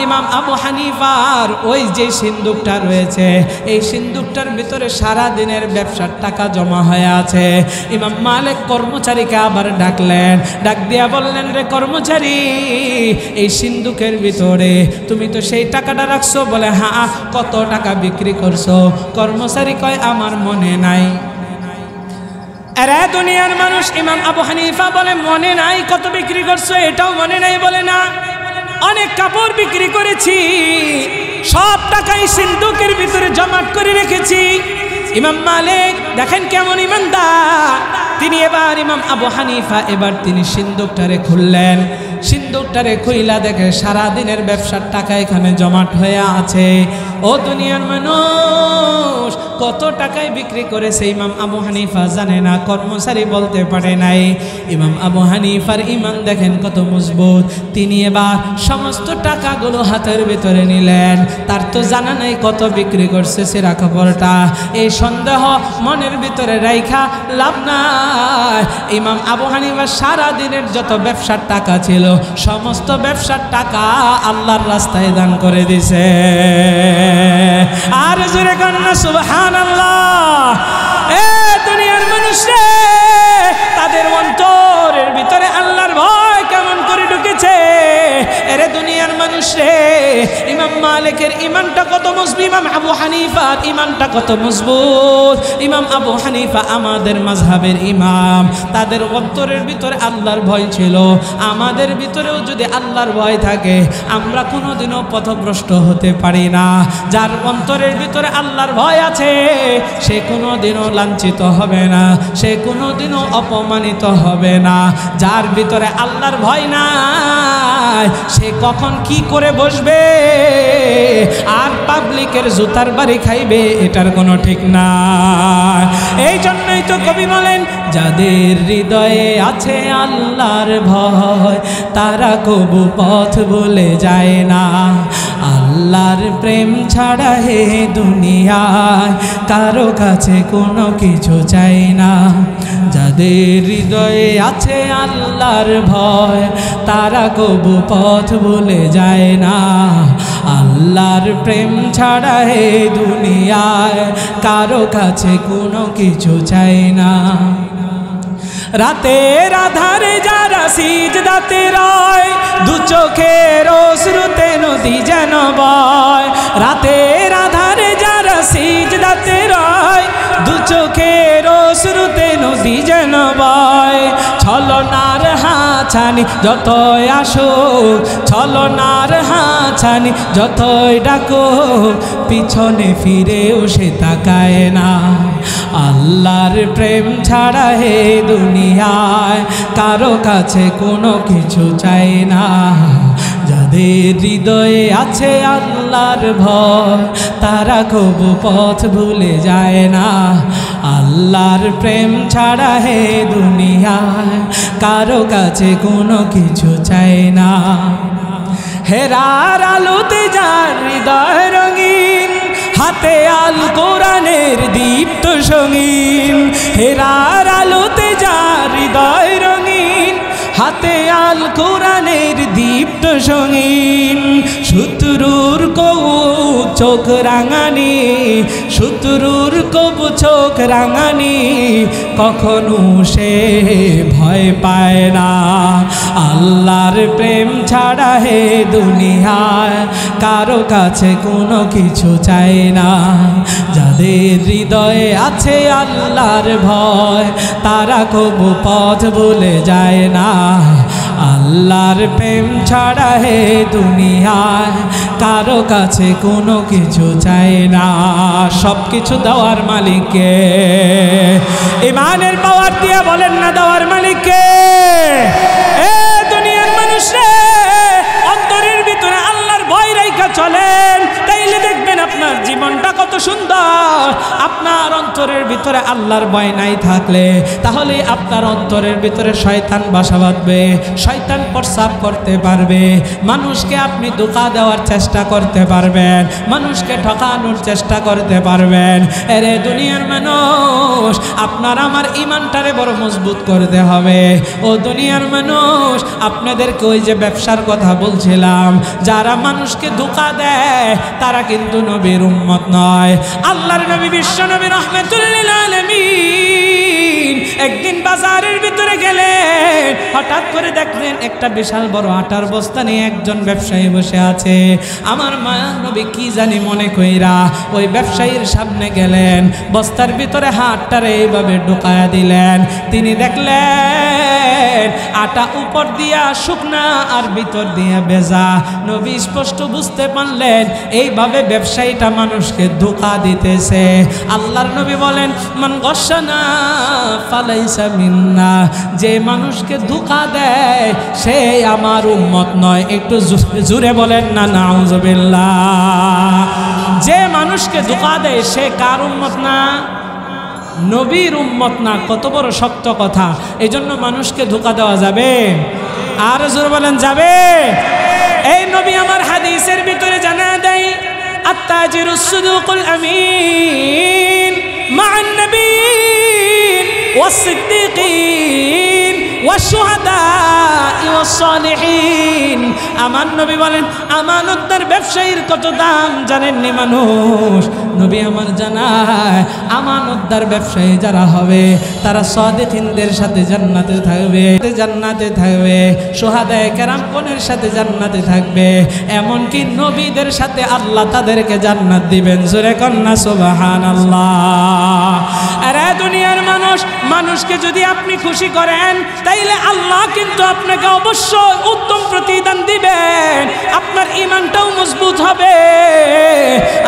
ইমাম আবু হানিফার ওই যে সিন্দুকটা রয়েছে, এই সিন্দুকটার ভিতরে সারা দিনের ব্যবসার টাকা জমা হয়ে আছে। ইমাম মালিক কর্মচারীকে আবার ডাকলেন, ডাক দিয়া বললেন, রে কর্মচারী, এই সিন্দুকের ভিতরে তুমি তো সেই টাকাটা রাখছো। বলে, হ্যাঁ। কত টাকা বিক্রি করছো? কর্মচারী কয়, আমার মনে নাই। আরে দুনিয়ার মানুষ, ইমাম আবু হানিফা বলে, মনে নাই কত বিক্রি করছো? এটাও মনে নাই? বলে, না, অনেক কাপড় বিক্রি করেছি, সব টাকাই সিন্দুকের ভিতরে জমাট করে রেখেছি। ইমাম মালিক দেখেন কেমন ইমানদার, তিনি এবার ইমাম আবু হানিফা এবার তিনি সিন্দুকটারে খুললেন। সিন্দুকটারে খুইলা দেখে সারা দিনের ব্যবসার টাকা এখানে জমাট হয়ে আছে। ও দুনিয়ার মানুষ, কত টাকায় বিক্রি করেছে ইমাম আবু হানিফা জানে না, কর্মচারী বলতে পারে নাই। ইমাম আবু হানিফার ইমান দেখেন কত মজবুত। তিনি এবার সমস্ত টাকাগুলো হাতের ভিতরে নিলেন। তার তো জানা নাই কত বিক্রি করছে ছেঁড়া কাপড়টা। এই সন্দেহ মনের ভিতরে রাইখা লাভ নাই। ইমাম আবু হানিফা সারা দিনের যত ব্যবসার টাকা ছিল, সমস্ত ব্যবসার টাকা আল্লাহর রাস্তায় দান করে দিছে। আর জোরে কন্যা সুবহানাল্লাহ। এ দুনিয়ার মানুষ রে, তাদের অন্তরের ভিতরে আল্লাহর ভয় কেমন করে ঢুকেছে। এরে দুনিয়ার মানুষ রে, ইমাম মালিকের ইমানটা কত মজবুত, ইমাম আবু হানিফার ইমানটা কত মজবুত। ইমাম আবু হানিফা আমাদের মাযহাবের ইমাম, তাদের অন্তরের ভিতরে আল্লাহর ভয় ছিল। আমাদের ভিতরেও যদি আল্লাহর ভয় থাকে, আমরা কোনোদিনও পথভ্রষ্ট হতে পারি না। যার অন্তরের ভিতরে আল্লাহর ভয় আছে, সে কোনোদিনও লাঞ্ছিত হবে না, সে কোনোদিনও অপমানিত হবে না। যার ভিতরে আল্লাহর ভয় নাই, সে কখন কি করে বসবে আর পাবলিকের জুতার বাড়ি খাইবে, এটার কোনো ঠিক না। এই জন্যই তো কবি বলেন, যাদের হৃদয়ে আছে আল্লাহর ভয়, তারা কবু পথ ভুলে যায় না। আল্লাহর প্রেম ছাড়া হে দুনিয়ায় কারো কাছে কোনো কিছু চাই না। যাদের হৃদয়ে আছে আল্লাহর ভয়, তারা কবু পথ ভুলে যায় না। আল্লাহর প্রেম ছাড়া হে দুনিয়ায় কারো কাছে কোনো কিছু চাই না। রাতের আধারে যারা সিজদাতে রয়, দু চোখের অশ্রুতে নদী যেন বয়। রাতের আধারে যারা সিজদাতে রয়, দু চোখের অশ্রুতে নদী যেন বয়। ছলনার হাছানি যতই আসুক, ছলনার হাছানি যতই ডাকুক, পিছনে ফিরেও সে তাকায় না। আল্লাহর প্রেম ছাড়া হে দুনিয়ায় কারো কাছে কোনো কিছু চাই না। যাদের হৃদয়ে আছে আল্লাহর ভয়, তারা কবু পথ ভুলে যায় না। আল্লাহর প্রেম ছাড়া হে দুনিয়ায় কারো কাছে কোনো কিছু চাই না। হেরার আলোতে যার হৃদয় রঙিন, হাতে আল কোরআনে কোরআনের দীপ্ত সঙ্গীন, হেরার আলোতে যার হৃদয় রঙিন, হাতে আল কোরআনের দীপ্ত সঙ্গীন। শত্রুর কবু চোখ রাঙানি, শত্রুর কবু চোখ রাঙানি, কখনো সে ভয় পায় না। আল্লাহর প্রেম ছাড়া হে দুনিয়ায় কারো কাছে কোনো কিছু চায় না। যাদের হৃদয়ে আছে আল্লাহর ভয়, তারা কবু পথ ভুলে যায় না। আল্লাহর প্রেম ছাড়া হে দুনিয়ায় কারো কাছে কোনো কিছু চায় না। সব কিছু দেওয়ার মালিককে, ইমানের পাওয়ার দিয়া বলেন না দেওয়ার মালিককে। এ দুনিয়ার মানুষ রে, অন্তরের ভিতরে আল্লাহর ভয় রাইখা চলেন, তাইলে দেখবেন আপনার জীবনটা কত সুন্দর। আপনার অন্তরের ভিতরে আল্লাহর ভয় নাই থাকলে, তাহলে আপনার অন্তরের ভিতরে শয়তান বাসা বাঁধবে, শয়তান প্রস্রাব করতে পারবে, মানুষকে আপনি ধোঁকা দেওয়ার চেষ্টা করতে পারবেন, মানুষকে ঠকানোর চেষ্টা করতে পারবেন। এরে দুনিয়ার মানুষ, আপনার আমার ইমানটারে বড় মজবুত করতে হবে। ও দুনিয়ার মানুষ, আপনাদেরকে ওই যে ব্যবসার কথা বলছিলাম, যারা মানুষকে ধোঁকা দেয় তারা কিন্তু নবীর উম্মত নয়। আল্লাহর নবী বিশ্ব নবী রাহমাতুল লিল আলামিন একদিন বাজারের ভিতরে গেলেন, হঠাৎ করে দেখলেন একটা বিশাল বড় আটার বস্তা নিয়ে একজন ব্যবসায়ী বসে আছে। আমার মায়ার নবী কি জানি মনে কইরা ওই ব্যবসায়ীর সামনে গেলেন, বস্তার ভিতরে হাতটারে এইভাবে ঢুকায়া দিলেন। তিনি দেখলেন আটা উপর দিয়া শুকনা আর ভিতর দিয়া ভেজা। নবী স্পষ্ট বুঝতে পারলেন এইভাবে ব্যবসায়ীটা মানুষকে ধোঁকা দিতেছে। আল্লাহর নবী বলেন, মান গশানা ফালাইসা মিন্না, যে মানুষকে ধোঁকা দেয় সে আমার উম্মত নয়। একটু জোরে বলেন না নাউজুবিল্লাহ। যে মানুষকে ধোঁকা দেয় সে কার উম্মত না? নবীর উম্মত না। কত বড় শক্ত কথা। এই জন্য মানুষকে ধোঁকা দেওয়া যাবে? আর জোরে বলেন যাবে? এই নবী আমার হাদিসের ভিতরে জানা দেয়, আত্তাজিরুস সুদুকুল আমিন মা'আন নবিয়্যিন ওয়াস সিদ্দীকিন ওয়াশ শুহাদা'i ওয়াস সালিহিন। আমার নবী বলেন, আমানতদার ব্যবসায়ীর কত দাম জানেননি মানুষ? নবী আমার জানায়, আমানতদার ব্যবসায়ী যারা হবে তারা সাদিকিনদের সাথে জান্নাতে থাকবে, জান্নাতে থাকবে, শুহাদায়ে কেরামগণের সাথে জান্নাতে থাকবে, এমনকি নবীদের সাথে আল্লাহ তাদেরকে জান্নাত দিবেন। জোরে কন্না সুবহানাল্লাহ। আরে দুনিয়ার মানুষ, মানুষকে যদি আপনি খুশি করেন তাইলে আল্লাহ কিন্তু আপনাকে অবশ্যই উত্তম প্রতিদান দিবেন, আপনার ঈমানটাও মজবুত হবে।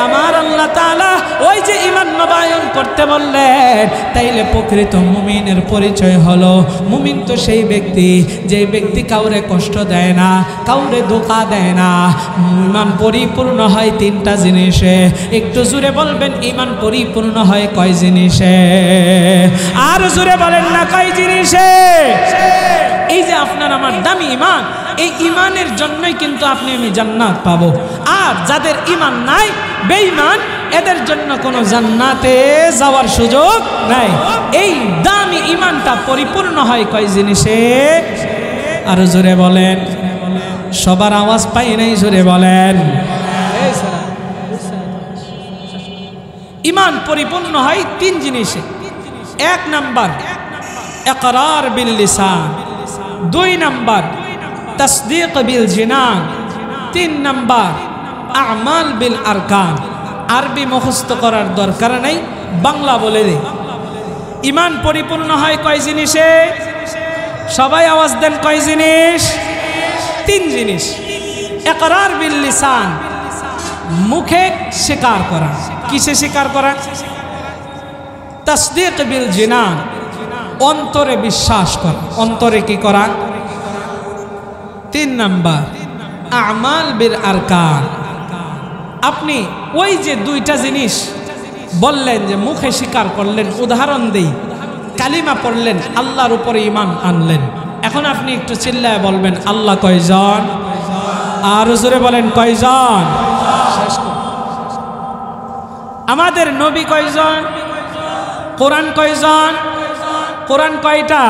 আমার আল্লাহ তাআলা ওই যে ঈমান নবায়ন করতে বললেন, তাইলে প্রকৃত মুমিনের পরিচয় হলো, মুমিন তো সেই ব্যক্তি যে ব্যক্তি কাউরে কষ্ট দেয় না, কাউরে ধোঁকা দেয় না। ঈমান পরিপূর্ণ হয় তিনটা জিনিসে। একটু জোরে বলবেন, ঈমান পরিপূর্ণ হয় কয় জিনিসে? আর জোরে বলেন না কয় জিনিসে? এই যে আপনার আমার দামি ঈমান, এই ঈমানের জন্যই কিন্তু আপনি আমি জান্নাত পাবো। আর যাদের ঈমান নাই, বেঈমান, এদের জন্য কোনো জান্নাতে যাওয়ার সুযোগ নাই। এই দামি ঈমানটা পরিপূর্ণ হয় কয় জিনিসে? আর জোরে বলেন। সবার আওয়াজ পাই নাই, জোরে বলেন। ঈমান পরিপূর্ণ হয় তিন জিনিসে। এক নাম্বার ইকরার বিল লিসান, দুই নাম্বার তাসদীক বিল জিনান, তিন নাম্বার আমাল বিল আরকান। আরবি মুখস্থ করার দরকার নাই, বাংলা বলে দেই। ঈমান পরিপূর্ণ হয় কয় জিনিসে? সবাই আওয়াজ দেন, কয় জিনিস? তিন জিনিস। ইকরার বিল লিসান, মুখে স্বীকার করা। কিসে স্বীকার করা? তাসদীক বিল জিনান, অন্তরে বিশ্বাস করা। অন্তরে কি করা? তিন নাম্বার আমাল বিল আরকান। আপনি ওই যে দুইটা জিনিস বললেন যে মুখে স্বীকার করলেন, উদাহরণ দেই, কালিমা পড়লেন, আল্লাহর উপরে ঈমান আনলেন। এখন আপনি একটু চিল্লায় বলবেন, আল্লাহ কয়জন? আর জোরে বলেন, কয়জন? আমাদের নবী কয়জন? কোরআন কয়জন? কোরআন কয়টা?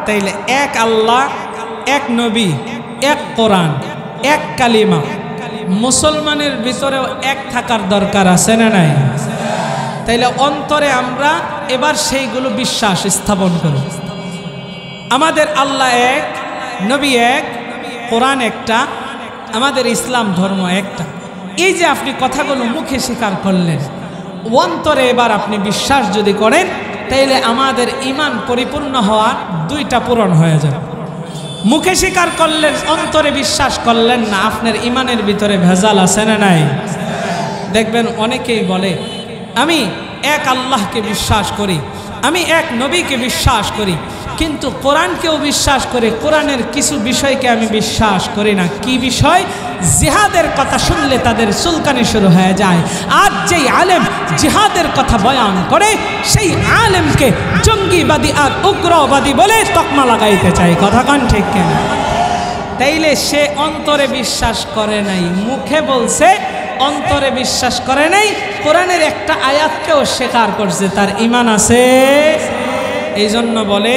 তাইলে এক আল্লাহ, এক নবী, এক কোরআন, এক কালিমা। মুসলমানের ভিতরেও এক থাকার দরকার আছে না নাই? তাইলে অন্তরে আমরা এবার সেইগুলো বিশ্বাস স্থাপন করি। আমাদের আল্লাহ এক, নবী এক, কোরআন একটা, আমাদের ইসলাম ধর্ম একটা। এই যে আপনি কথাগুলো মুখে স্বীকার করলেন, অন্তরে এবার আপনি বিশ্বাস যদি করেন, তাইলে আমাদের ঈমান পরিপূর্ণ হওয়ার দুইটা পূরণ হয়ে যাবে। মুখে স্বীকার করলেন, অন্তরে বিশ্বাস করলেন না, আপনার ঈমানের ভিতরে ভেজাল আছে না নাই? দেখবেন অনেকেই বলে আমি এক আল্লাহকে বিশ্বাস করি, আমি এক নবীকে বিশ্বাস করি, কিন্তু কোরআনকেও বিশ্বাস করে কোরআনের কিছু বিষয়কে আমি বিশ্বাস করি না। কি বিষয়? জিহাদের কথা শুনলে তাদের চুলকানি শুরু হয়ে যায়। আর যেই আলেম জিহাদের কথা বয়ান করে সেই আলেমকে জঙ্গিবাদী আর উগ্রবাদী বলে তকমা লাগাইতে চায়। কথা কন ঠিক কেন? তাইলে সে অন্তরে বিশ্বাস করে নাই, মুখে বলছে, অন্তরে বিশ্বাস করে নাই। কোরআনের একটা আয়াতকেও স্বীকার করছে, তার ঈমান আছে। এই জন্য বলে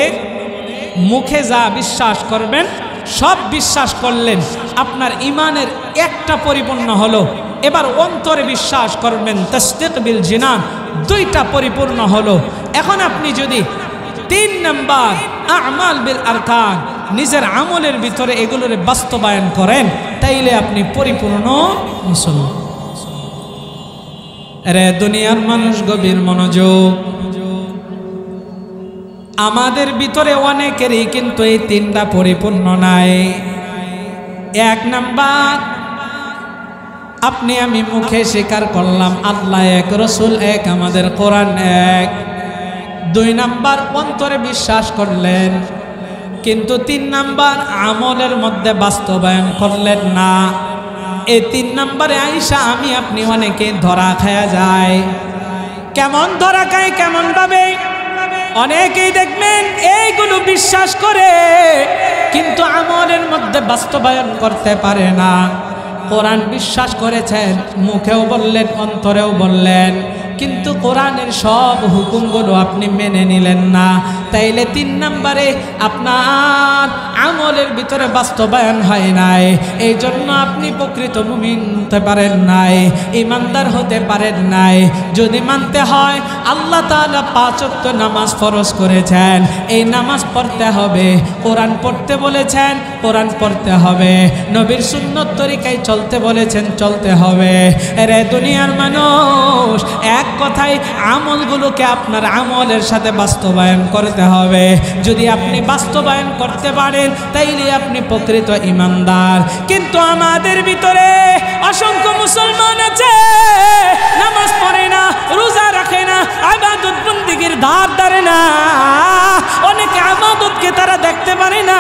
মুখে যা বিশ্বাস করবেন সব বিশ্বাস করলেন, আপনার ঈমানের একটা পরিপূর্ণ হলো। এবার অন্তরে বিশ্বাস করবেন, তাসদীক বিল জিনান, দুইটা পরিপূর্ণ হলো। এখন আপনি যদি 3 নাম্বার আমাল বিল আরকান, নিজের আমলের ভিতরে এগুলোর বাস্তবায়ন করেন, তাইলে আপনি পরিপূর্ণ মুসলমান। রে দুনিয়ার মানুষ, গভীর মনোযোগ। আমাদের ভিতরে অনেকেরই কিন্তু এই 3টা পরিপূর্ণ নাই। 1 নাম্বার, আপনি আমি মুখে স্বীকার করলাম আল্লাহ এক, রসুল এক, আমাদের কোরআন এক। 2 নাম্বার, অন্তরে বিশ্বাস করলেন, কিন্তু 3 নাম্বার আমলের মধ্যে বাস্তবায়ন করলেন না। এই 3 নাম্বারে আইসা আমি আপনি অনেকে ধরা খায়া যায়। কেমন ধরা খায়? কেমন ভাবে? অনেকেই দেখবেন এইগুলো বিশ্বাস করে কিন্তু আমলের মধ্যে বাস্তবায়ন করতে পারে না। কোরআন বিশ্বাস করেছেন, মুখেও বললেন, অন্তরেও বললেন, কিন্তু কোরআনের সব হুকুমগুলো আপনি মেনে নিলেন না। তাইলে 3 নাম্বারে আপনার আমলের ভিতরে বাস্তবায়ন হয় নাই। এই জন্য আপনি প্রকৃত মুমিন হতে পারেন নাই, ইমানদার হতে পারেন নাই। যদি মানতে হয়, আল্লাহ তাআলা 5 ওয়াক্ত নামাজ ফরজ করেছেন, এই নামাজ পড়তে হবে। কোরআন পড়তে বলেছেন, কোরআন পড়তে হবে। নবীর সুন্নত তরিকায় চলতে বলেছেন, চলতে হবে। রে দুনিয়ার মানুষ, এক কথায় আমলগুলোকে আপনার আমলের সাথে বাস্তবায়ন করতে হবে। যদি আপনি বাস্তবায়ন করতে পারেন, তাইলে আপনি প্রকৃত ঈমানদার। কিন্তু আমাদের ভিতরে অসংখ্য মুসলমান আছে, নামাজ পড়ে না, রোজা রাখে না, ইবাদত বন্দেগীর ধার ধারে না। অনেকে ইবাদতকে তারা দেখতে পারে না,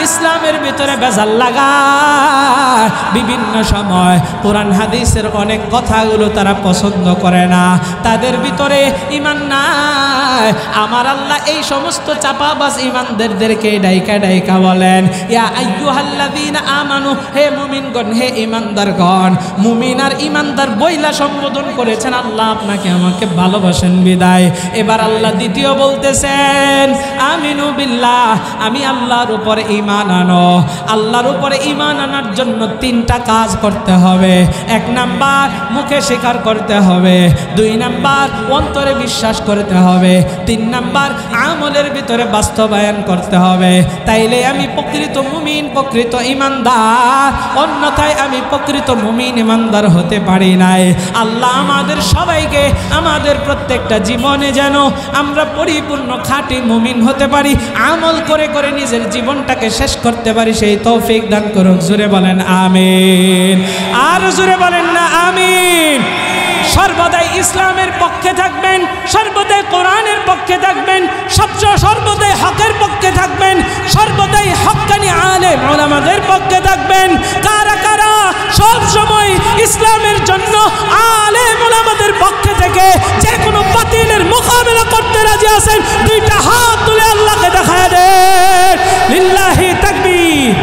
ইসলামের ভিতরে ভেজাল লাগায়। বিভিন্ন সময় কোরআন হাদিসের অনেক কথাগুলো তারা পছন্দ করে না, তাদের ভিতরে ঈমান নাই। আমার আল্লাহ এই সমস্ত চাপাবাজ ঈমানদারদেরকে ডাইকা ডাইকা বলেন, ইয়া আইয়ুহাল্লাযীনা আমানু, হে মুমিনগণ, হে ঈমানদারগণ। মুমিন আর ঈমানদার বইলা সম্বোধন করেছেন, আল্লাহ আপনাকে আমাকে ভালোবাসেন বিদায়। এবার আল্লাহ দ্বিতীয় বলতেছেন, আমিনু বিল্লাহ, আমি আল্লাহর উপরে ঈমান আনো। আল্লাহর উপরে ঈমান আনার জন্য 3টা কাজ করতে হবে। 1 নাম্বার, মুখে স্বীকার করতে হবে। 2 নাম্বার, অন্তরে বিশ্বাস করতে হবে। 3 নাম্বার, আমলের ভিতরে বাস্তবায়ন করতে হবে। তাইলে আমি প্রকৃত মুমিন, প্রকৃত ঈমানদার। অন্যথায় আমি প্রকৃত মুমিন ঈমানদার হতে পারি নাই। আল্লাহ আমাদের সবাইকে, আমাদের প্রত্যেকটা জীবনে যেন আমরা পরিপূর্ণ খাঁটি মুমিন হতে পারি, আমল করে করে নিজের জীবনটাকে শেষ করতে পারি, সেই তৌফিক দান করুক। জোরে বলেন আমিন। আর জোরে বলেন না আমিন। সর্বদাই ইসলামের পক্ষে থাকবেন, সর্বদাই কোরআনের পক্ষে থাকবেন, সর্বদাই হকের পক্ষে থাকবেন, সর্বদাই হক্কানি আলেম উলামাদের পক্ষে থাকবেন। কারা কারা সব সময় ইসলামের জন্য আলেম উলামাদের পক্ষে থেকে যে কোনো বাতিলের মোকাবেলা করতে রাজি আছেন, 2টা হাত তুলে আল্লাহকে দেখায় দেন। লিল্লাহি তাকবীর।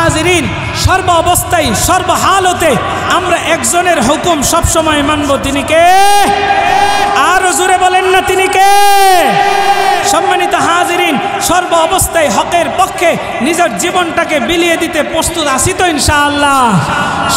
হাজিরিন, সর্ব অবস্থায় সর্বহালতে আমরা একজনের হুকুম সবসময় মানব, তিনি কে? আরো জোরে বলেন না, তিনি কে? সম্মানিত হাজিরিন, সর্ব অবস্থায় হকের পক্ষে নিজের জীবনটাকে বিলিয়ে দিতে প্রস্তুত আছি তো ইনশাআল্লাহ?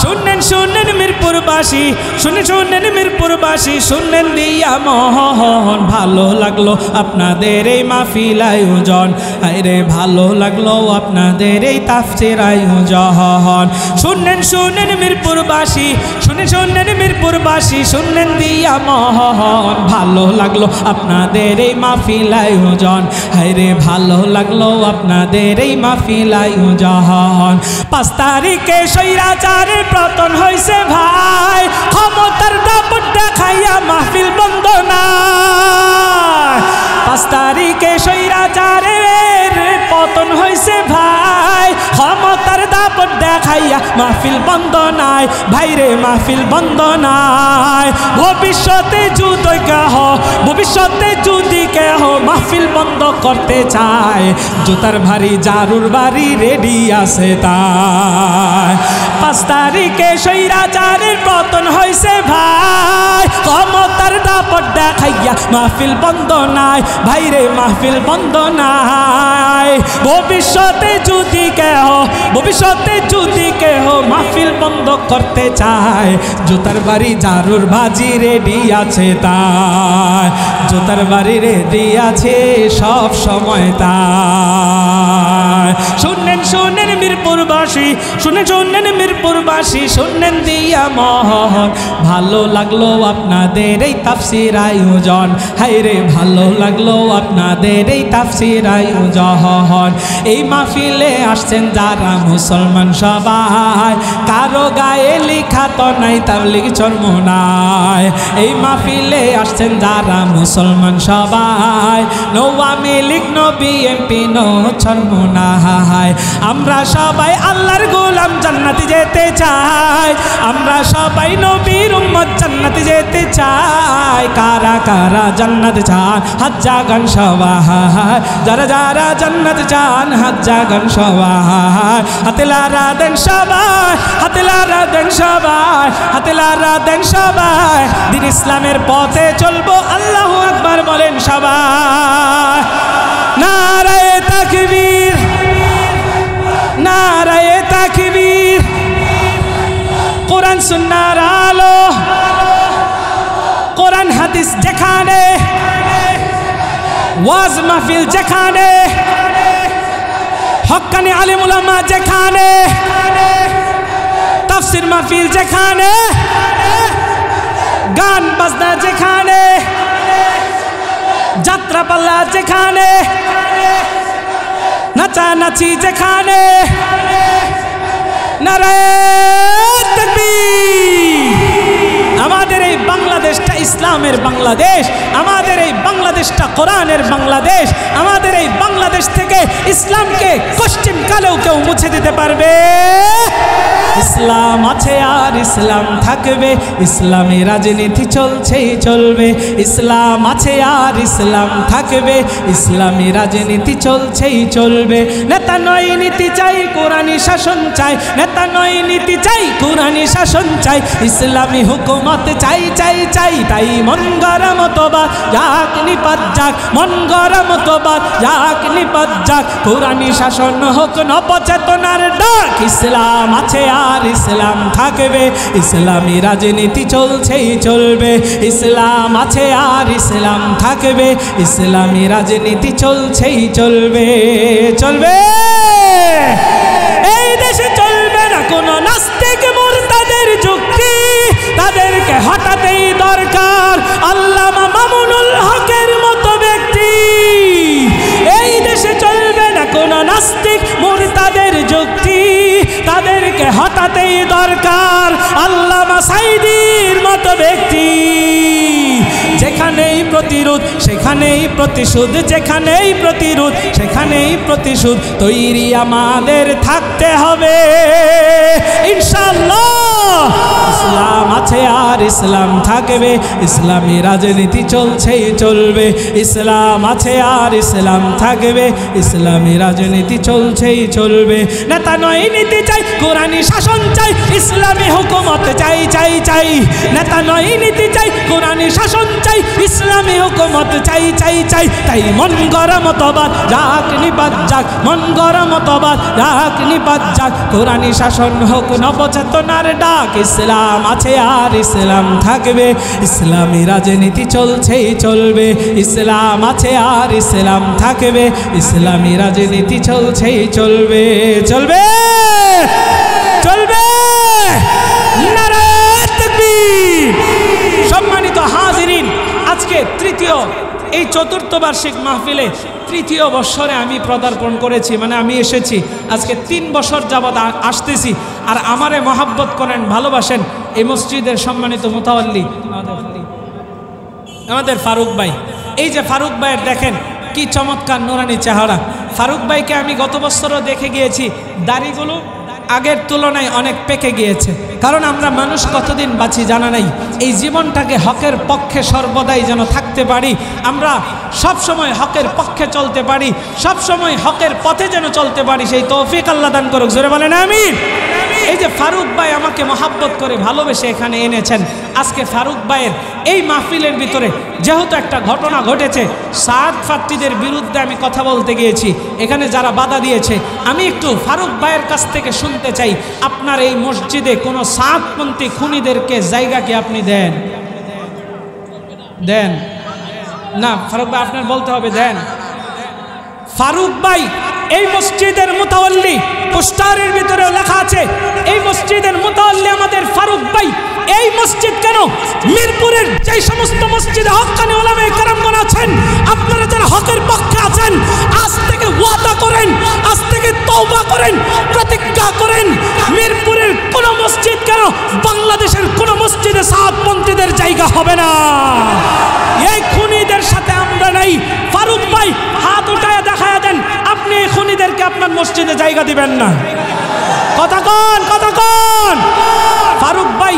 শুনলেন শুনলেন মিরপুরবাসী, শুনলেন মিরপুরবাসী, শুনলেন দিয়া মহন, ভালো লাগলো আপনাদের এই মাহফিল আয়োজন, আরে ভালো লাগলো আপনাদের এই তাফসীর আয়োজন। শুনলেন মিরপুরবাসী, শুনলেন মিরপুরবাসী, শুনলেন দিয়া মহন, ভালো লাগলো আপনাদের এই মাহফিল আয়োজন, আরে ভালো লাগলো আপনাদের এই মাহফিল আয়োজন। 5 তারিখে স্বৈরাচারের পতন হয়েছে ভাই, ক্ষমতার দাপট দেখাইয়া মাহফিল বন্ধ না। 5 তারিখে স্বৈরাচারের পতন হয়েছে ভাই, ক্ষমতার দাপট দেখাইয়া মাহফিল বন্ধ নাই, ভাইরে মাহফিল বন্ধ নাই। ভবিষ্যতে যদি কেহ, ভবিষ্যতে যদি কেহ মাহফিল বন্ধ করতে চায়, জুতার ভারী জারুর বাড়ি রেডি আছে তাই। 5 তারিখে স্বৈরাচারের পতন হয়েছে ভাই, ক্ষমতার দাপট দেখাইয়া মাহফিল বন্ধ নাই, ভাইরে মাহফিল বন্ধ নাই। ভবিষ্যতে যদি কেহ, ভবিষ্যতে যদি কেহ মাহফিল বন্ধ করতে চায়, জুতার বাড়ি জারুর বাজি রেডি আছে তাই, জুতার বাড়ি রেডি আছে সব সময় তাই। শুনলেন মিরপুরবাসী, শুনলেন মিরপুরবাসী, শুনলেন দিয়া মহন, ভালো লাগলো আপনাদের এই তাফসীর আয়োজন, হায়রে ভালো লাগলো আপনাদের এই তাফসীর আয়োজন। এই মাহফিলে আসছেন যারা মুসলমান সবাই, কারো গায়ে লেখা তো নাই তাবলীগ চরমোনাই। এই মাহফিলে আসছেন যারা মুসলমান সবাই, no Awami League no BNP no Charmonai. আমরা সবাই আল্লাহর গোলাম, জান্নাতে যেতে চাই, আমরা সবাই নবীর উম্মত, জান্নাতে যেতে চাই। কারা কারা জান্নাত চান হাত জাগান সবাই, যারা যারা জান্নাত চান হাত জাগান সবাই। হাতে লারা দেন সবাই, হাতে লারা দেন সবাই, হাতে লারা দেন সবাই। দিন ইসলামের পথে চলবো, আল্লাহু আকবার বলেন সবাই। নারায়ে তাকবীর, নারায়ে তাকবীর। কোরআন সুন্নাহর আলো, কোরআন হাদিস যেখানে, ওয়াজ মাহফিল যেখানে, হক্কানি আলিম উলামা যেখানে, তাফসীর মাহফিল যেখানে, গান বাজনা যেখানে, যাত্রা পাল্লা যেখানে, নাচানাচি যেখানে, নারায়ে তাকবীর। আমাদের এই বাংলাদেশটা ইসলামের বাংলাদেশ, আমাদের এই বাংলাদেশটা কোরআনের বাংলাদেশ। আমাদের এই বাংলাদেশ থেকে ইসলামকে কোশ্চেন কালেও কেউ মুছে দিতে পারবে? ইসলাম আছে আর ইসলাম থাকবে, ইসলামী রাজনীতি চলছেই চলবে। ইসলাম আছে আর ইসলাম থাকবে, ইসলামী রাজনীতি চলছেই চলবে। নেতা নয় নীতি চাই, কোরআনী শাসন চাই, নেতা নয় নীতি চাই, কোরআনী শাসন চাই। ইসলামী হুকুমত চাই চাই চাই, তাই মন গড়া মতবাদ যাক নিপাত যাক, মন গড়া মতবাদ যাক নিপাত যাক। কোরআনী শাসন হোক নবচেতনার ডাক। ইসলাম আছে আর ইসলাম থাকবে, ইসলামী রাজনীতি চলছেই চলবে। ইসলাম আছে আর ইসলাম থাকবে, ইসলামী রাজনীতি চলছেই চলবে চলবে। এই দেশে চলবে না কোনো নাস্তিক মুরতাদের যুক্তি, তাদেরকে হটাতেই দরকার আল্লামা মামুনুল হকের মতো ব্যক্তি। এই দেশে চলবে না কোনো নাস্তিক মুরতাদের যুক্তি, তাদেরকে হটাতেই দরকার আল্লামা সাইদির মতো ব্যক্তি। যেখানেই প্রতিরোধ সেখানেই প্রতিশোধ, যেখানেই প্রতিরোধ সেখানেই প্রতিশোধ। তৈরি আমাদের থাকতে হবে ইনশাআল্লাহ। ইসলাম আছে আর ইসলাম থাকবে, ইসলামী রাজনীতি চলছেই চলবে। ইসলাম আছে আর ইসলাম থাকবে, ইসলামী রাজনীতি চলছেই চলবে। নেতা নয় নীতি চাই, কোরআনী শাসন চাই, ইসলামী হুকুমত চাই চাই চাই। নেতা নয় নীতি চাই, কোরআনী শাসন চাই, ইসলামী হুকুমত চাই চাই চাই। তাই মন গড়া মতবাদ যাক নিবাদ যাক, মন গড়া মতবাদ যাক নিবাদ যাক। কোরআনী শাসন হোক নবচেতনার ডাক। ইসলাম আছে আর ইসলাম থাকবে, ইসলামী রাজনীতি চলছেই চলবে। ইসলাম আছে আর ইসলাম থাকবে, ইসলামী রাজনীতি চলছেই চলবে চলবে চলবে। নারায়ে তাকবীর। সম্মানিত হাজিরিন, আজকে তৃতীয় এই চতুর্থ বার্ষিক মাহফিলে তৃতীয় বছরে আমি পদার্পণ করেছি, মানে আমি এসেছি। আজকে 3 বছর যাবৎ আসতেছি। আর আমারে মহাব্বত করেন, ভালোবাসেন এই মসজিদের সম্মানিত মুতাওয়াল্লি আমাদের ফারুক ভাই। এই যে ফারুক ভাইয়ের দেখেন কি চমৎকার নুরানি চেহারা। ফারুক ভাইকে আমি গত বছরও দেখে গিয়েছি, দাড়িগুলো আগের তুলনায় অনেক পেকে গিয়েছে। কারণ আমরা মানুষ কতদিন বাঁচি জানা নাই। এই জীবনটাকে হকের পক্ষে সর্বদাই যেন থাকতে পারি, আমরা সব সময় হকের পক্ষে চলতে পারি, সব সময় হকের পথে যেন চলতে পারি, সেই তৌফিক আল্লাহ দান করুক। জোরে বলেন আমিন। এই যে ফারুক ভাই আমাকে মহাব্বত করে ভালোবেসে এখানে এনেছেন, আজকে ফারুক ভাইয়ের এই মাহফিলের ভিতরে যেহেতু একটা ঘটনা ঘটেছে, সাদ ফাত্তিদের বিরুদ্ধে আমি কথা বলতে গিয়েছি, এখানে যারা বাধা দিয়েছে, আমি একটু ফারুক ভাইয়ের কাছ থেকে শুনতে চাই, আপনার এই মসজিদে কোনো সাদপন্থী খুনিদেরকে জায়গা কি আপনি দেন? দেন না ফারুক ভাই, আপনার বলতে হবে দেন। ফারুক ভাই এই মসজিদের মুতাওয়াল্লি, পোস্টারের ভিতরেও লেখা আছে এই মসজিদের মুতাওয়াল্লি আমাদের ফারুক ভাই। এই মসজিদ কেন, মিরপুরের যে সমস্ত মসজিদে হক্কানি উলামায়ে কেরামগণ আছেন, আপনারা যারা হকের পক্ষে আছেন, আজ থেকে ওয়াদা করেন, আজ থেকে তওবা করেন, প্রতিজ্ঞা করেন, মিরপুরের কোন মসজিদ কেন, বাংলাদেশের কোন মসজিদে সাদপন্থীদের জায়গা হবে না। এই খুনিদের সাথে আমরা নাই। ফারুক ভাই হাত উঠায় দেখায় দেন, আপনি এই খুনিদেরকে আপনার মসজিদে জায়গা দিবেন না। কথা কন, কথা কন। ফারুক ভাই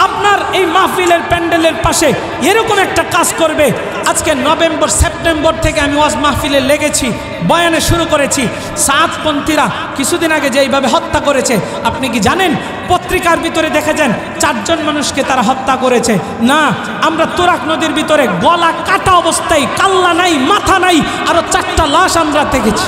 আপনার এই মাহফিলের প্যান্ডেলের পাশে এরকম একটা কাজ করবে। আজকে নভেম্বর সেপ্টেম্বর থেকে আমি ওয়াজ মাহফিলে লেগেছি, বয়ানে শুরু করেছি। সাদপন্থীরা কিছুদিন আগে যেইভাবে হত্যা করেছে, আপনি কি জানেন পত্রিকার ভিতরে দেখেছেন 4 জন মানুষকে তারা হত্যা করেছে? না, আমরা তুরাক নদীর ভিতরে গলা কাটা অবস্থায়, কাল্লা নাই, মাথা নাই, আরো 4টা লাশ আমরা দেখেছি।